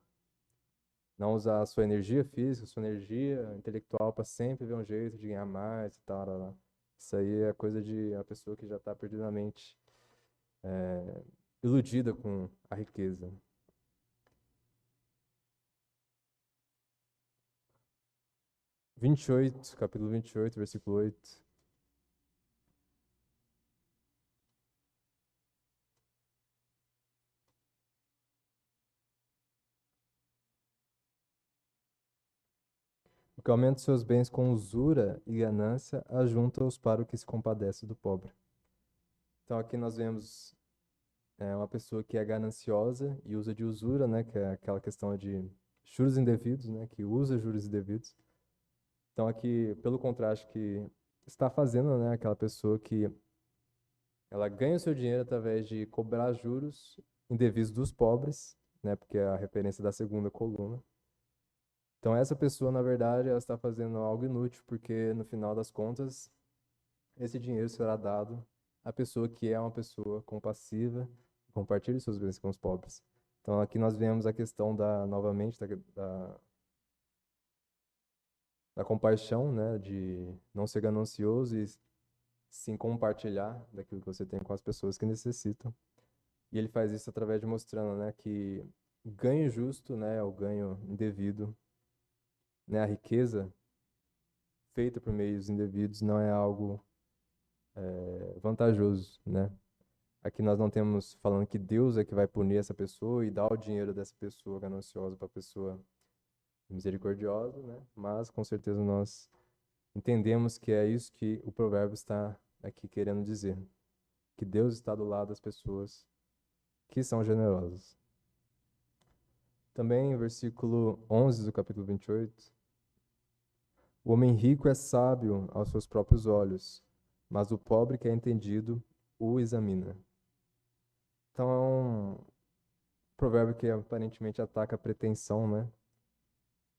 Não usar a sua energia física, sua energia intelectual para sempre ver um jeito de ganhar mais e tal, lá, lá. Isso aí é coisa de uma pessoa que já está perdidamente iludida com a riqueza. 28, capítulo 28, versículo 8. O que aumenta seus bens com usura e ganância, ajunta-os para o que se compadece do pobre. Então aqui nós vemos uma pessoa que é gananciosa e usa de usura, né, que é aquela questão de juros indevidos, né, que usa juros indevidos. Então aqui, pelo contraste que está fazendo, né, aquela pessoa que ela ganha o seu dinheiro através de cobrar juros indevidos dos pobres, né, porque é a referência da segunda coluna. Então essa pessoa, na verdade, ela está fazendo algo inútil, porque no final das contas, esse dinheiro será dado à pessoa que é uma pessoa compassiva, que compartilha seus bens com os pobres. Então aqui nós vemos a questão novamente, da compaixão, né, de não ser ganancioso e sim compartilhar daquilo que você tem com as pessoas que necessitam. E ele faz isso através de mostrando, né, que o ganho justo, né, o ganho indevido, né, a riqueza feita por meios indevidos não é algo vantajoso, né? Aqui nós não temos falando que Deus é que vai punir essa pessoa e dar o dinheiro dessa pessoa gananciosa para a pessoa misericordiosa, né? Mas com certeza nós entendemos que é isso que o provérbio está aqui querendo dizer, que Deus está do lado das pessoas que são generosas. Também, versículo 11 do capítulo 28, o homem rico é sábio aos seus próprios olhos, mas o pobre que é entendido o examina. Então é um provérbio que aparentemente ataca a pretensão, né?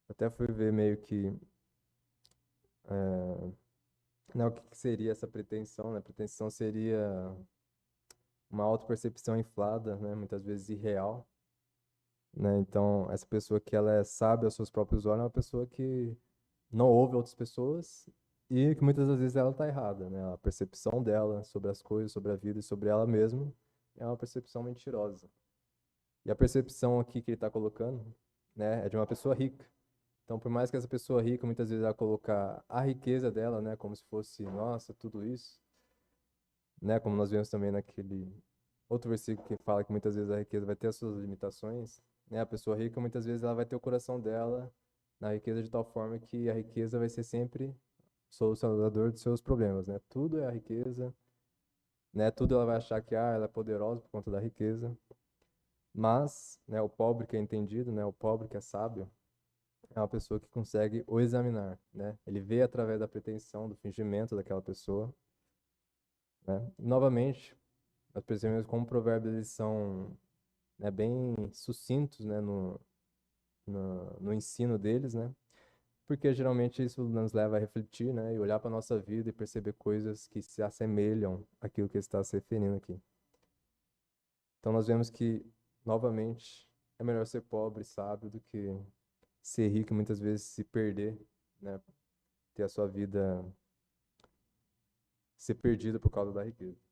Até fui ver meio que né, o que que seria essa pretensão, né? Pretensão seria uma autopercepção inflada, né? Muitas vezes irreal, né? Então, essa pessoa que ela é sábia aos seus próprios olhos é uma pessoa que não ouve outras pessoas e que muitas das vezes ela está errada, né? A percepção dela sobre as coisas, sobre a vida e sobre ela mesma é uma percepção mentirosa. E a percepção aqui que ele está colocando, né, é de uma pessoa rica. Então, por mais que essa pessoa rica muitas vezes ela colocar a riqueza dela, né, como se fosse, nossa, tudo isso, né, como nós vemos também naquele outro versículo que fala que muitas vezes a riqueza vai ter as suas limitações, né? A pessoa rica muitas vezes ela vai ter o coração dela na riqueza de tal forma que a riqueza vai ser sempre solucionador dos seus problemas, né? Tudo é a riqueza, né? Tudo ela vai achar que ela é poderosa por conta da riqueza. Mas, né, o pobre que é entendido, né, o pobre que é sábio, é uma pessoa que consegue o examinar, né? Ele vê através da pretensão, do fingimento daquela pessoa, né? E, novamente, nós percebemos como provérbios eles são, né, bem sucintos, né, no ensino deles, né? Porque geralmente isso nos leva a refletir, né, e olhar para a nossa vida e perceber coisas que se assemelham àquilo que está se referindo aqui. Então nós vemos que, novamente, é melhor ser pobre e sábio do que ser rico e muitas vezes se perder, né, ter a sua vida ser perdida por causa da riqueza.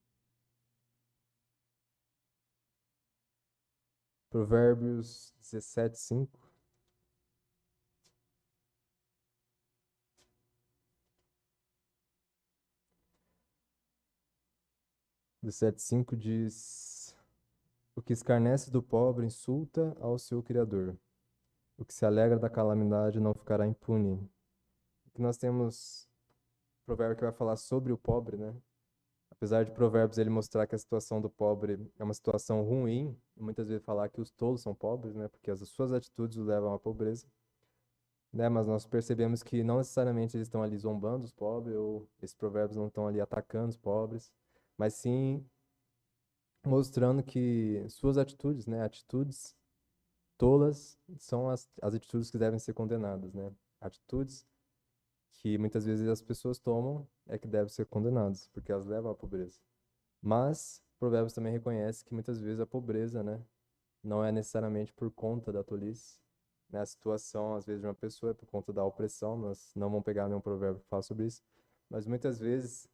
Provérbios 17:5. 17:5 diz: o que escarnece do pobre insulta ao seu Criador. O que se alegra da calamidade não ficará impune. Aqui nós temos um provérbio que vai falar sobre o pobre, né? Apesar de Provérbios ele mostrar que a situação do pobre é uma situação ruim, muitas vezes falar que os tolos são pobres, né? Porque as suas atitudes o levam à pobreza, né? Mas nós percebemos que não necessariamente eles estão ali zombando os pobres, ou esses provérbios não estão ali atacando os pobres, mas sim mostrando que suas atitudes, né? Atitudes tolas são as atitudes que devem ser condenadas, né? Atitudes que muitas vezes as pessoas tomam é que devem ser condenadas, porque elas levam à pobreza. Mas Provérbios também reconhece que muitas vezes a pobreza, né, não é necessariamente por conta da tolice, né? A situação, às vezes, de uma pessoa é por conta da opressão, nós não vamos pegar nenhum provérbio que fala sobre isso, mas muitas vezes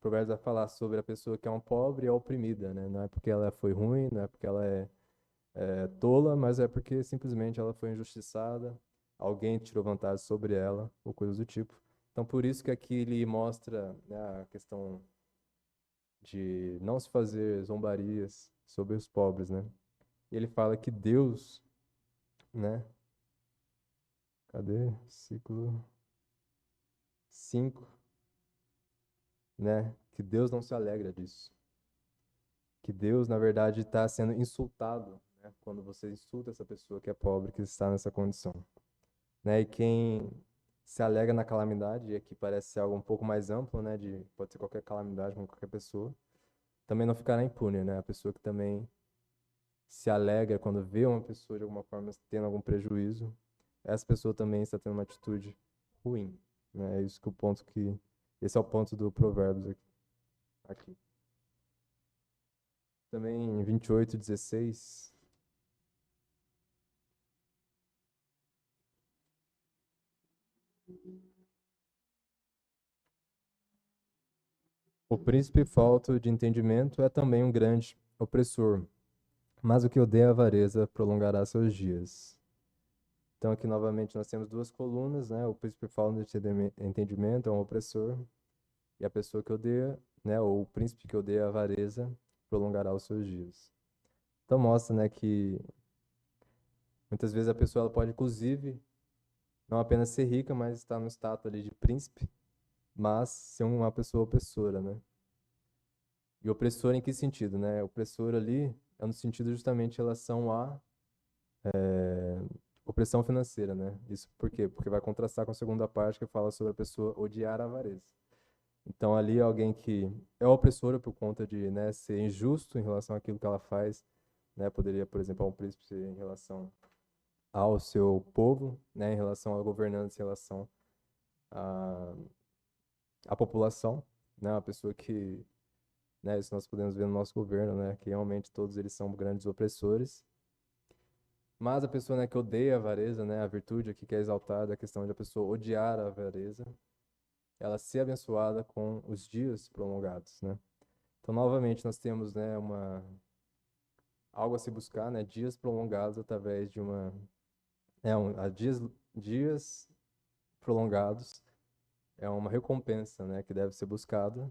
Provérbios vai falar sobre a pessoa que é uma pobre e é oprimida, né? Não é porque ela foi ruim, não é porque ela é tola, mas é porque simplesmente ela foi injustiçada, alguém tirou vantagem sobre ela, ou coisas do tipo. Então, por isso que aqui ele mostra, né, a questão de não se fazer zombarias sobre os pobres, né? E ele fala que Deus, né? Cadê? Ciclo. 5, né? Que Deus não se alegra disso. Que Deus, na verdade, está sendo insultado, né? Quando você insulta essa pessoa que é pobre, que está nessa condição, né? E quem se alegra na calamidade, e aqui parece ser algo um pouco mais amplo, né? Pode ser qualquer calamidade com qualquer pessoa, também não ficará impune, né? A pessoa que também se alegra quando vê uma pessoa de alguma forma tendo algum prejuízo, essa pessoa também está tendo uma atitude ruim, né? É isso que o ponto que esse é o ponto do Provérbios aqui. Também em 28:16, o príncipe falto de entendimento é também um grande opressor, mas o que odeia a avareza prolongará seus dias. Então aqui novamente nós temos duas colunas, né? O príncipe falto de entendimento é um opressor, e a pessoa que odeia, né? Ou o príncipe que odeia a avareza prolongará os seus dias. Então mostra, né, que muitas vezes a pessoa ela pode, inclusive, não apenas ser rica, mas estar no status ali de príncipe, mas ser uma pessoa opressora, né? E opressor em que sentido, né? Opressor ali é no sentido justamente em relação à opressão financeira, né? Isso por quê? Porque vai contrastar com a segunda parte que fala sobre a pessoa odiar a avareza. Então ali é alguém que é opressora por conta de, né, ser injusto em relação àquilo que ela faz, né? Poderia, por exemplo, um príncipe ser em relação ao seu povo, né, em relação à governança, em relação à, à população, né? Uma pessoa que, né, isso nós podemos ver no nosso governo, né, que realmente todos eles são grandes opressores. Mas a pessoa, né, que odeia a avareza, né, a virtude aqui que é exaltada, a questão de a pessoa odiar a avareza, ela ser abençoada com os dias prolongados, né? Então, novamente, nós temos, né, algo a se buscar, né, dias prolongados através de dias prolongados é uma recompensa, né, que deve ser buscada,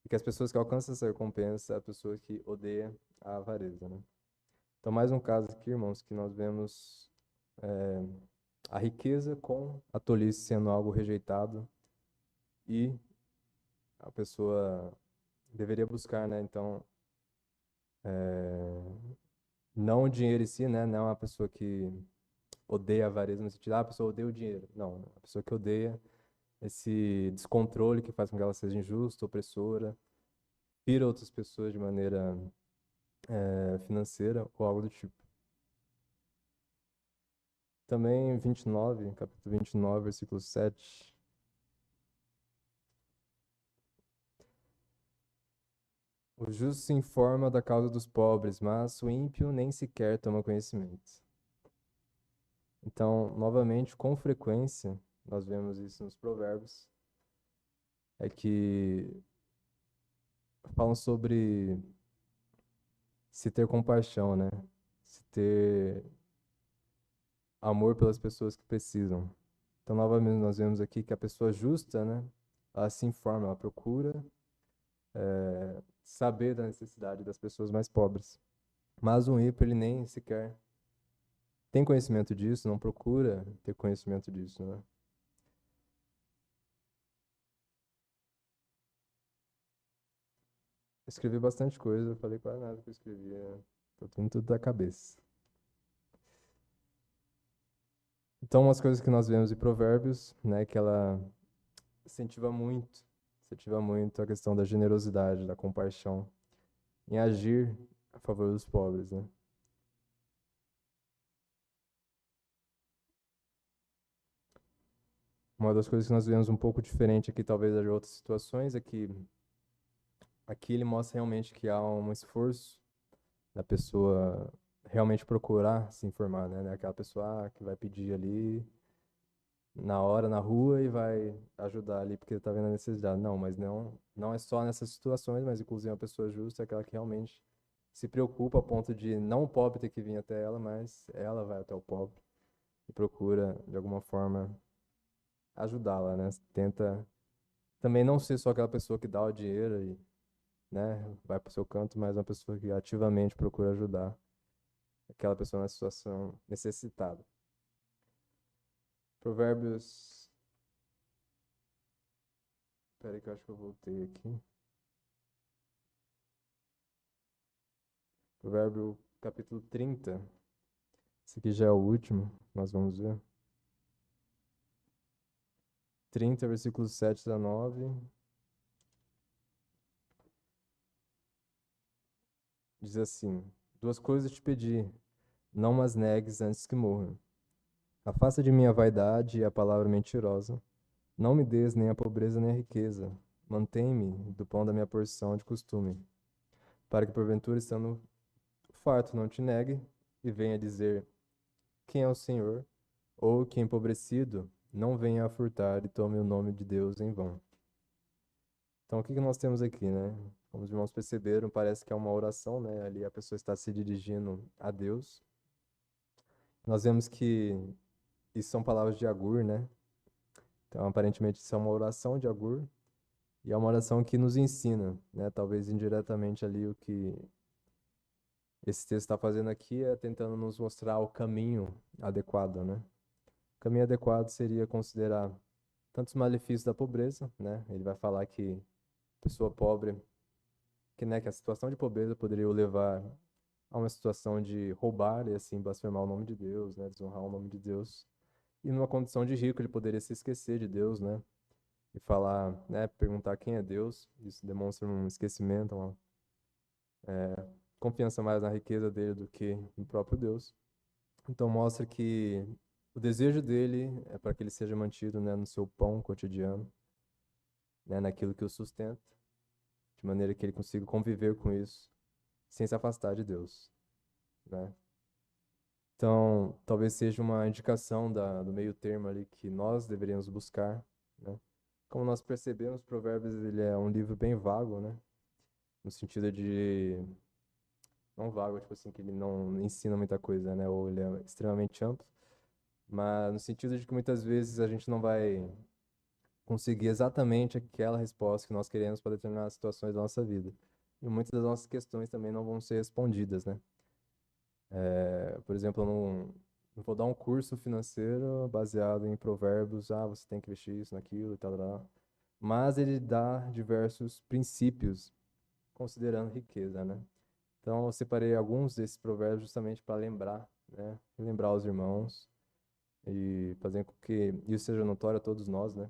e que as pessoas que alcançam essa recompensa é a pessoa que odeia a avareza, né? Então, mais um caso aqui, irmãos, que nós vemos a riqueza com a tolice sendo algo rejeitado e a pessoa deveria buscar, né? Então, não o dinheiro em si, né? Não a pessoa que odeia a avareza no sentido, a pessoa odeia o dinheiro. Não, a pessoa que odeia esse descontrole que faz com que ela seja injusta, opressora, fira outras pessoas de maneira financeira ou algo do tipo. Também 29, capítulo 29, versículo 7. O justo se informa da causa dos pobres, mas o ímpio nem sequer toma conhecimento. Então, novamente, com frequência, nós vemos isso nos provérbios, é que falam sobre se ter compaixão, né? Se ter amor pelas pessoas que precisam. Então, novamente, nós vemos aqui que a pessoa justa, né? Ela se informa, ela procura saber da necessidade das pessoas mais pobres. Mas o ímpio, ele nem sequer tem conhecimento disso, não procura ter conhecimento disso, né? Escrevi bastante coisa, falei quase nada que eu escrevi, né? Tô tendo tudo da cabeça. Então, umas coisas que nós vemos em Provérbios, né, que ela incentiva muito a questão da generosidade, da compaixão, em agir a favor dos pobres, né? Uma das coisas que nós vemos um pouco diferente aqui, talvez, de outras situações, é que aqui ele mostra realmente que há um esforço da pessoa realmente procurar se informar, né? Aquela pessoa que vai pedir ali na hora, na rua e vai ajudar ali porque está vendo a necessidade. Não, mas não é só nessas situações, mas inclusive uma pessoa justa é aquela que realmente se preocupa a ponto de não o pobre ter que vir até ela, mas ela vai até o pobre e procura, de alguma forma, ajudá-la, né? Tenta também não ser só aquela pessoa que dá o dinheiro e, né, vai para o seu canto, mas uma pessoa que ativamente procura ajudar aquela pessoa na situação necessitada. Provérbios Espera aí que eu acho que eu voltei aqui. Provérbio capítulo 30. Esse aqui já é o último, nós vamos ver. 30, versículos 7 a 9. Diz assim: Duas coisas te pedi, não mas negues antes que morra. Afasta de mim a vaidade e a palavra mentirosa. Não me des nem a pobreza nem a riqueza. Mantém-me do pão da minha porção de costume, para que porventura, estando farto, não te negue e venha dizer: Quem é o Senhor? Ou que empobrecido não venha a furtar e tome o nome de Deus em vão. Então, o que que nós temos aqui, né? Como os irmãos perceberam, parece que é uma oração, né? Ali a pessoa está se dirigindo a Deus. Nós vemos que isso são palavras de Agur, né? Então, aparentemente, isso é uma oração de Agur e é uma oração que nos ensina, né? Talvez indiretamente ali o que esse texto está fazendo aqui é tentando nos mostrar o caminho adequado, né? O caminho adequado seria considerar tantos malefícios da pobreza, né? Ele vai falar que pessoa pobre, que, né, que a situação de pobreza poderia o levar a uma situação de roubar e assim blasfemar o nome de Deus, né? Desonrar o nome de Deus. E numa condição de rico, ele poderia se esquecer de Deus, né? E falar, né? Perguntar quem é Deus. Isso demonstra um esquecimento, uma confiança mais na riqueza dele do que no próprio Deus. Então mostra que o desejo dele é para que ele seja mantido, né, no seu pão cotidiano, né, naquilo que o sustenta, de maneira que ele consiga conviver com isso sem se afastar de Deus, né? Então, talvez seja uma indicação do meio termo ali que nós deveríamos buscar, né? Como nós percebemos, Provérbios ele é um livro bem vago, né? No sentido de não vago, tipo assim, que ele não ensina muita coisa, né? Ou ele é extremamente amplo, mas no sentido de que muitas vezes a gente não vai conseguir exatamente aquela resposta que nós queremos para determinadas situações da nossa vida. E muitas das nossas questões também não vão ser respondidas, né? Por exemplo, eu não vou dar um curso financeiro baseado em provérbios, você tem que investir isso, naquilo e tal, tal. Mas ele dá diversos princípios considerando riqueza, né? Então, eu separei alguns desses provérbios justamente para lembrar, né? Lembrar os irmãos e fazer com que isso seja notório a todos nós, né?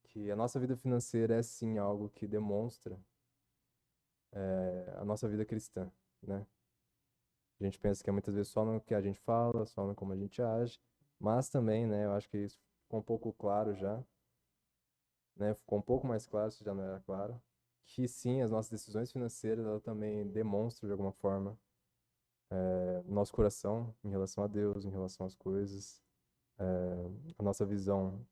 Que a nossa vida financeira é sim algo que demonstra a nossa vida cristã, né? A gente pensa que é muitas vezes só no que a gente fala, só no como a gente age, mas também, né, eu acho que isso ficou um pouco claro já, né? Ficou um pouco mais claro, se já não era claro, que sim, as nossas decisões financeiras, ela também demonstram de alguma forma o nosso coração em relação a Deus, em relação às coisas, a nossa visão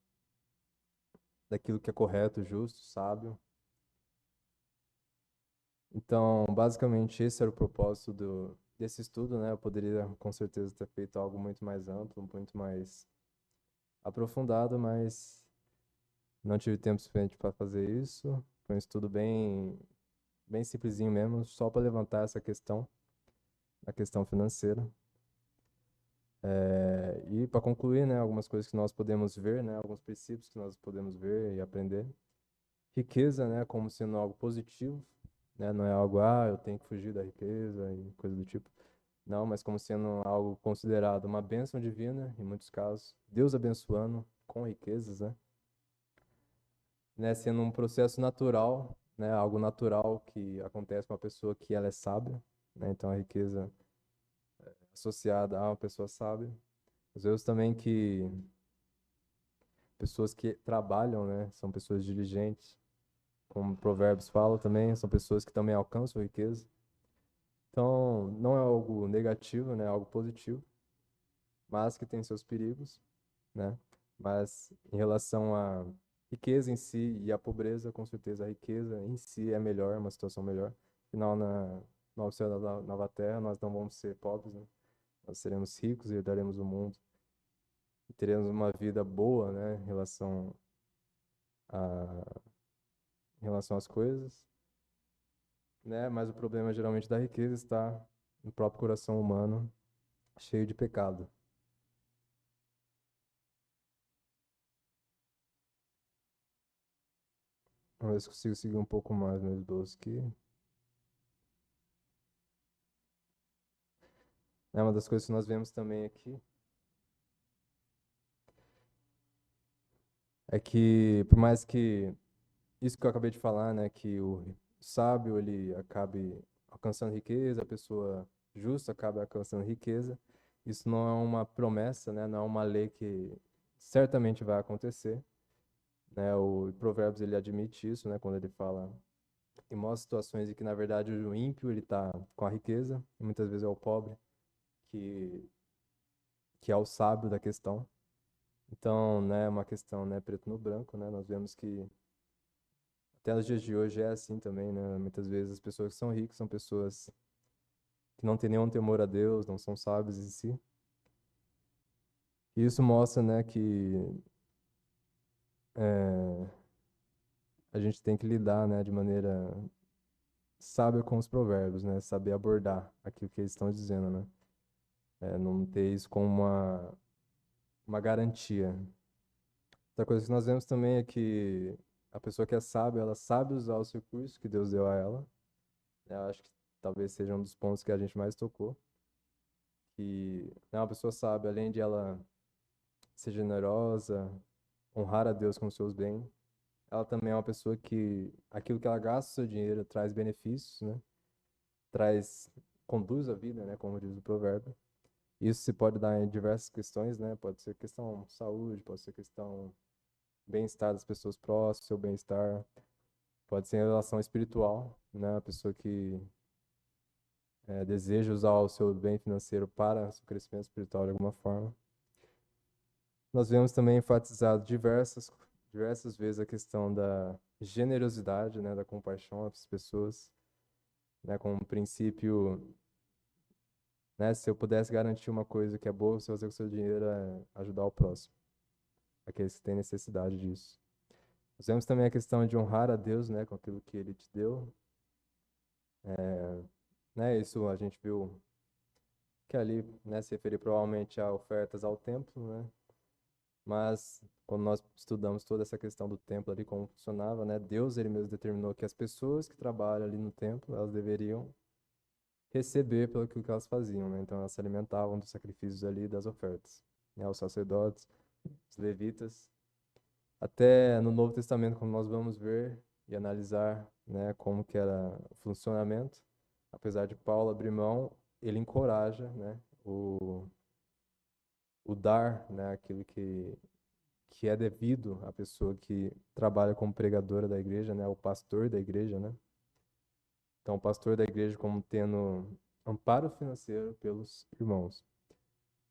daquilo que é correto, justo, sábio. Então, basicamente, esse era o propósito desse estudo, né? Eu poderia, com certeza, ter feito algo muito mais amplo, muito mais aprofundado, mas não tive tempo suficiente para fazer isso. Foi um estudo bem simplesinho mesmo, só para levantar essa questão, a questão financeira. E para concluir, né, algumas coisas que nós podemos ver, né, alguns princípios que nós podemos ver e aprender. Riqueza, né, como sendo algo positivo, né, não é algo, eu tenho que fugir da riqueza e coisa do tipo. Não, mas como sendo algo considerado uma bênção divina, em muitos casos. Deus abençoando com riquezas, né? Sendo um processo natural, né? Algo natural que acontece com uma pessoa que ela é sábia, né? Então a riqueza é associada a uma pessoa sábia. Às vezes também que pessoas que trabalham, né? São pessoas diligentes, como Provérbios fala também, são pessoas que também alcançam riqueza. Então, não é algo negativo, né? É algo positivo, mas que tem seus perigos, né? Mas em relação à riqueza em si e à pobreza, com certeza a riqueza em si é melhor, é uma situação melhor. Afinal, na nova céu e na nova terra, nós não vamos ser pobres, né? Nós seremos ricos e herdaremos o mundo. E teremos uma vida boa, né, a, em relação às coisas, né? Mas o problema geralmente da riqueza está no próprio coração humano, cheio de pecado. Vamos ver se consigo seguir um pouco mais no esboço aqui. Uma das coisas que nós vemos também aqui é que, por mais que isso que eu acabei de falar, né, que o sábio ele acabe alcançando riqueza, a pessoa justa acaba alcançando riqueza, isso não é uma promessa, né, não é uma lei que certamente vai acontecer, né? O Provérbios ele admite isso, né, quando ele fala e mostra situações em que na verdade o ímpio ele está com a riqueza, e muitas vezes é o pobre que que é o sábio da questão. Então, né, é uma questão, né, preto no branco, né? Nós vemos que até nos dias de hoje é assim também, né? Muitas vezes as pessoas que são ricas são pessoas que não têm nenhum temor a Deus, não são sábios em si. E isso mostra, né, que é, a gente tem que lidar, né, de maneira sábia com os provérbios, né? Saber abordar aquilo que eles estão dizendo, né? Não ter isso como uma garantia. Outra coisa que nós vemos também é que a pessoa que é sábia, ela sabe usar os recursos que Deus deu a ela. Eu acho que talvez seja um dos pontos que a gente mais tocou. Que né, uma pessoa sábia, além de ela ser generosa, honrar a Deus com os seus bens, ela também é uma pessoa que aquilo que ela gasta o seu dinheiro traz benefícios, né? Traz, conduz a vida, né? Como diz o provérbio. Isso se pode dar em diversas questões, né? Pode ser questão saúde, pode ser questão bem-estar das pessoas próximas, seu bem-estar. Pode ser em relação espiritual, né? A pessoa que deseja usar o seu bem financeiro para seu crescimento espiritual de alguma forma. Nós vemos também enfatizado diversas vezes a questão da generosidade, né? Da compaixão às pessoas, né? Como um princípio, né? Se eu pudesse garantir uma coisa que é boa, se eu fazer com o seu dinheiro, é ajudar o próximo, aqueles que têm necessidade disso. Nós vemos também a questão de honrar a Deus, né? Com aquilo que Ele te deu. Né? Isso a gente viu que ali, né, se referir provavelmente a ofertas ao templo, né? Mas quando nós estudamos toda essa questão do templo ali, como funcionava, né? Deus, ele mesmo determinou que as pessoas que trabalham ali no templo, elas deveriam receber pelo que elas faziam, né? Então elas se alimentavam dos sacrifícios ali, das ofertas, né? Os sacerdotes, os levitas. Até no Novo Testamento, como nós vamos ver e analisar, né, como que era o funcionamento, apesar de Paulo abrir mão, ele encoraja, né, o dar, né, aquilo que é devido à pessoa que trabalha como pregadora da igreja, né, o pastor da igreja, né? Então, o pastor da igreja como tendo amparo financeiro pelos irmãos.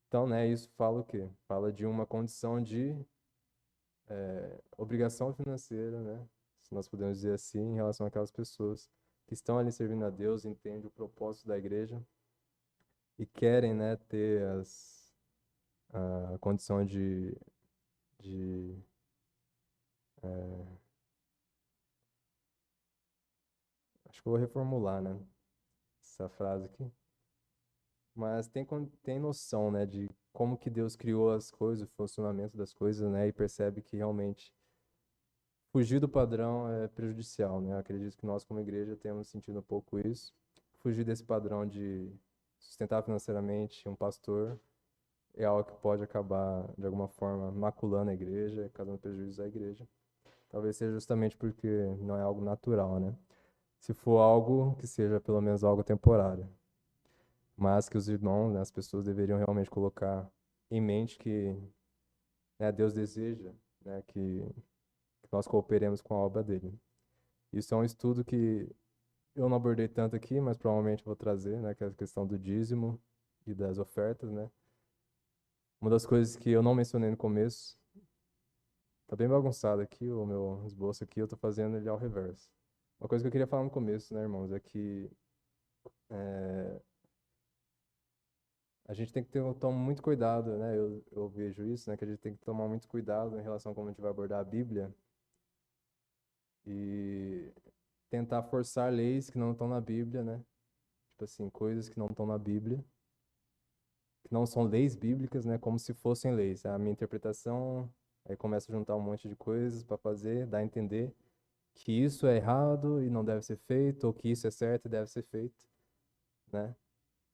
Então, né, isso fala o quê? Fala de uma condição de obrigação financeira, né? Se nós podemos dizer assim, em relação àquelas pessoas que estão ali servindo a Deus, entendem o propósito da igreja e querem, né, ter a condição de acho que eu vou reformular, né, essa frase aqui. Mas tem noção, né, de como que Deus criou as coisas, o funcionamento das coisas, né, e percebe que realmente fugir do padrão é prejudicial, né? Eu acredito que nós como igreja temos sentido um pouco isso. Fugir desse padrão de sustentar financeiramente um pastor é algo que pode acabar, de alguma forma, maculando a igreja, causando prejuízo à igreja. Talvez seja justamente porque não é algo natural, né? Se for algo que seja pelo menos algo temporário, mas que os irmãos, né, as pessoas deveriam realmente colocar em mente que, né, Deus deseja, né, que nós cooperemos com a obra dele. Isso é um estudo que eu não abordei tanto aqui, mas provavelmente vou trazer, né, que é a questão do dízimo e das ofertas, né? Uma das coisas que eu não mencionei no começo, tá bem bagunçado aqui o meu esboço aqui, eu tô fazendo ele ao reverso. Uma coisa que eu queria falar no começo, né, irmãos, é que a gente tem que tomar muito cuidado, né? Eu vejo isso, né? Que a gente tem que tomar muito cuidado em relação a como a gente vai abordar a Bíblia e tentar forçar leis que não estão na Bíblia, né? Tipo assim, coisas que não estão na Bíblia, que não são leis bíblicas, né? Como se fossem leis. A minha interpretação aí começa a juntar um monte de coisas para fazer, dar a entender que isso é errado e não deve ser feito, ou que isso é certo e deve ser feito, né?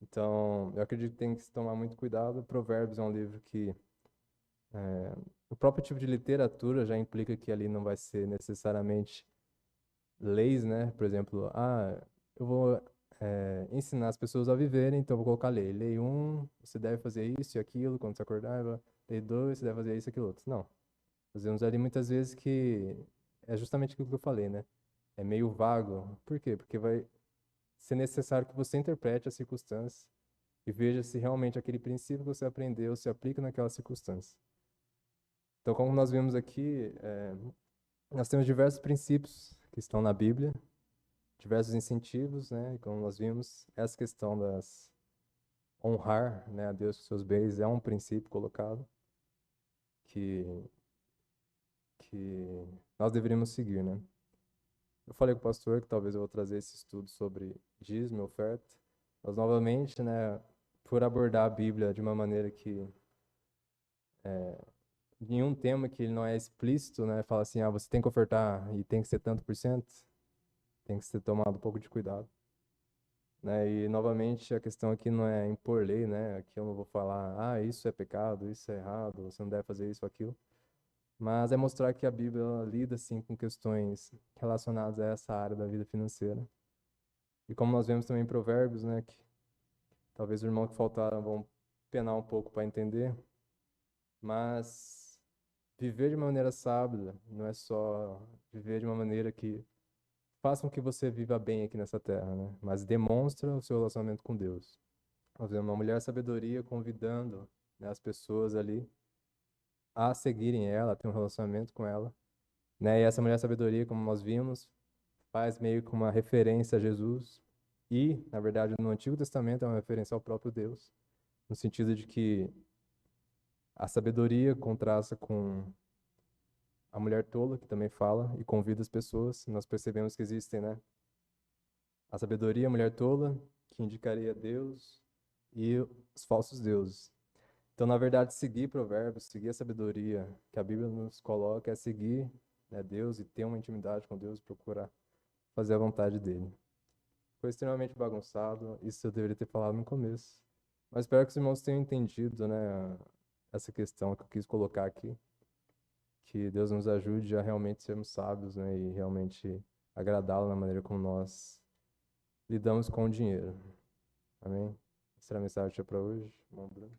Então, eu acredito que tem que se tomar muito cuidado. Provérbios é um livro que o próprio tipo de literatura já implica que ali não vai ser necessariamente leis, né? Por exemplo, eu vou ensinar as pessoas a viverem, então eu vou colocar lei. Lei um, você deve fazer isso e aquilo quando você acordar. Lei 2, você deve fazer isso e aquilo outro. Não. Nós vemos ali muitas vezes que é justamente aquilo que eu falei, né? É meio vago. Por quê? Porque vai ser necessário que você interprete as circunstâncias e veja se realmente aquele princípio que você aprendeu se aplica naquela circunstância. Então, como nós vemos aqui, nós temos diversos princípios que estão na Bíblia, diversos incentivos, né? E como nós vimos, essa questão das honrar, né, a Deus com seus bens é um princípio colocado que que nós deveríamos seguir, né? Eu falei com o pastor que talvez eu vou trazer esse estudo sobre dízimo e oferta, mas novamente, né, por abordar a Bíblia de uma maneira que nenhum tema que ele não é explícito, né, fala assim, você tem que ofertar e tem que ser tanto por cento, tem que ser tomado um pouco de cuidado, né? E novamente a questão aqui não é impor lei, né? Aqui eu não vou falar, isso é pecado, isso é errado, você não deve fazer isso ou aquilo, mas é mostrar que a Bíblia ela lida assim com questões relacionadas a essa área da vida financeira. E como nós vemos também em Provérbios, né, que talvez os irmãos que faltaram vão penar um pouco para entender, mas viver de maneira sábia não é só viver de uma maneira que faça com que você viva bem aqui nessa terra, né? Mas demonstra o seu relacionamento com Deus. Nós vemos uma mulher sabedoria convidando, né, as pessoas ali a seguirem ela, a ter um relacionamento com ela, né? E essa mulher sabedoria, como nós vimos, faz meio que uma referência a Jesus e, na verdade, no Antigo Testamento é uma referência ao próprio Deus, no sentido de que a sabedoria contrasta com a mulher tola, que também fala e convida as pessoas. Nós percebemos que existem, né? A sabedoria, a mulher tola, que indicaria Deus, e os falsos deuses. Então, na verdade, seguir provérbios, seguir a sabedoria que a Bíblia nos coloca é seguir, né, Deus e ter uma intimidade com Deus, procurar fazer a vontade dele. Foi extremamente bagunçado, isso eu deveria ter falado no começo. Mas espero que os irmãos tenham entendido, né, essa questão que eu quis colocar aqui. Que Deus nos ajude a realmente sermos sábios, né, e realmente agradá-lo na maneira como nós lidamos com o dinheiro. Amém? Essa era a mensagem para hoje, irmão Bruno.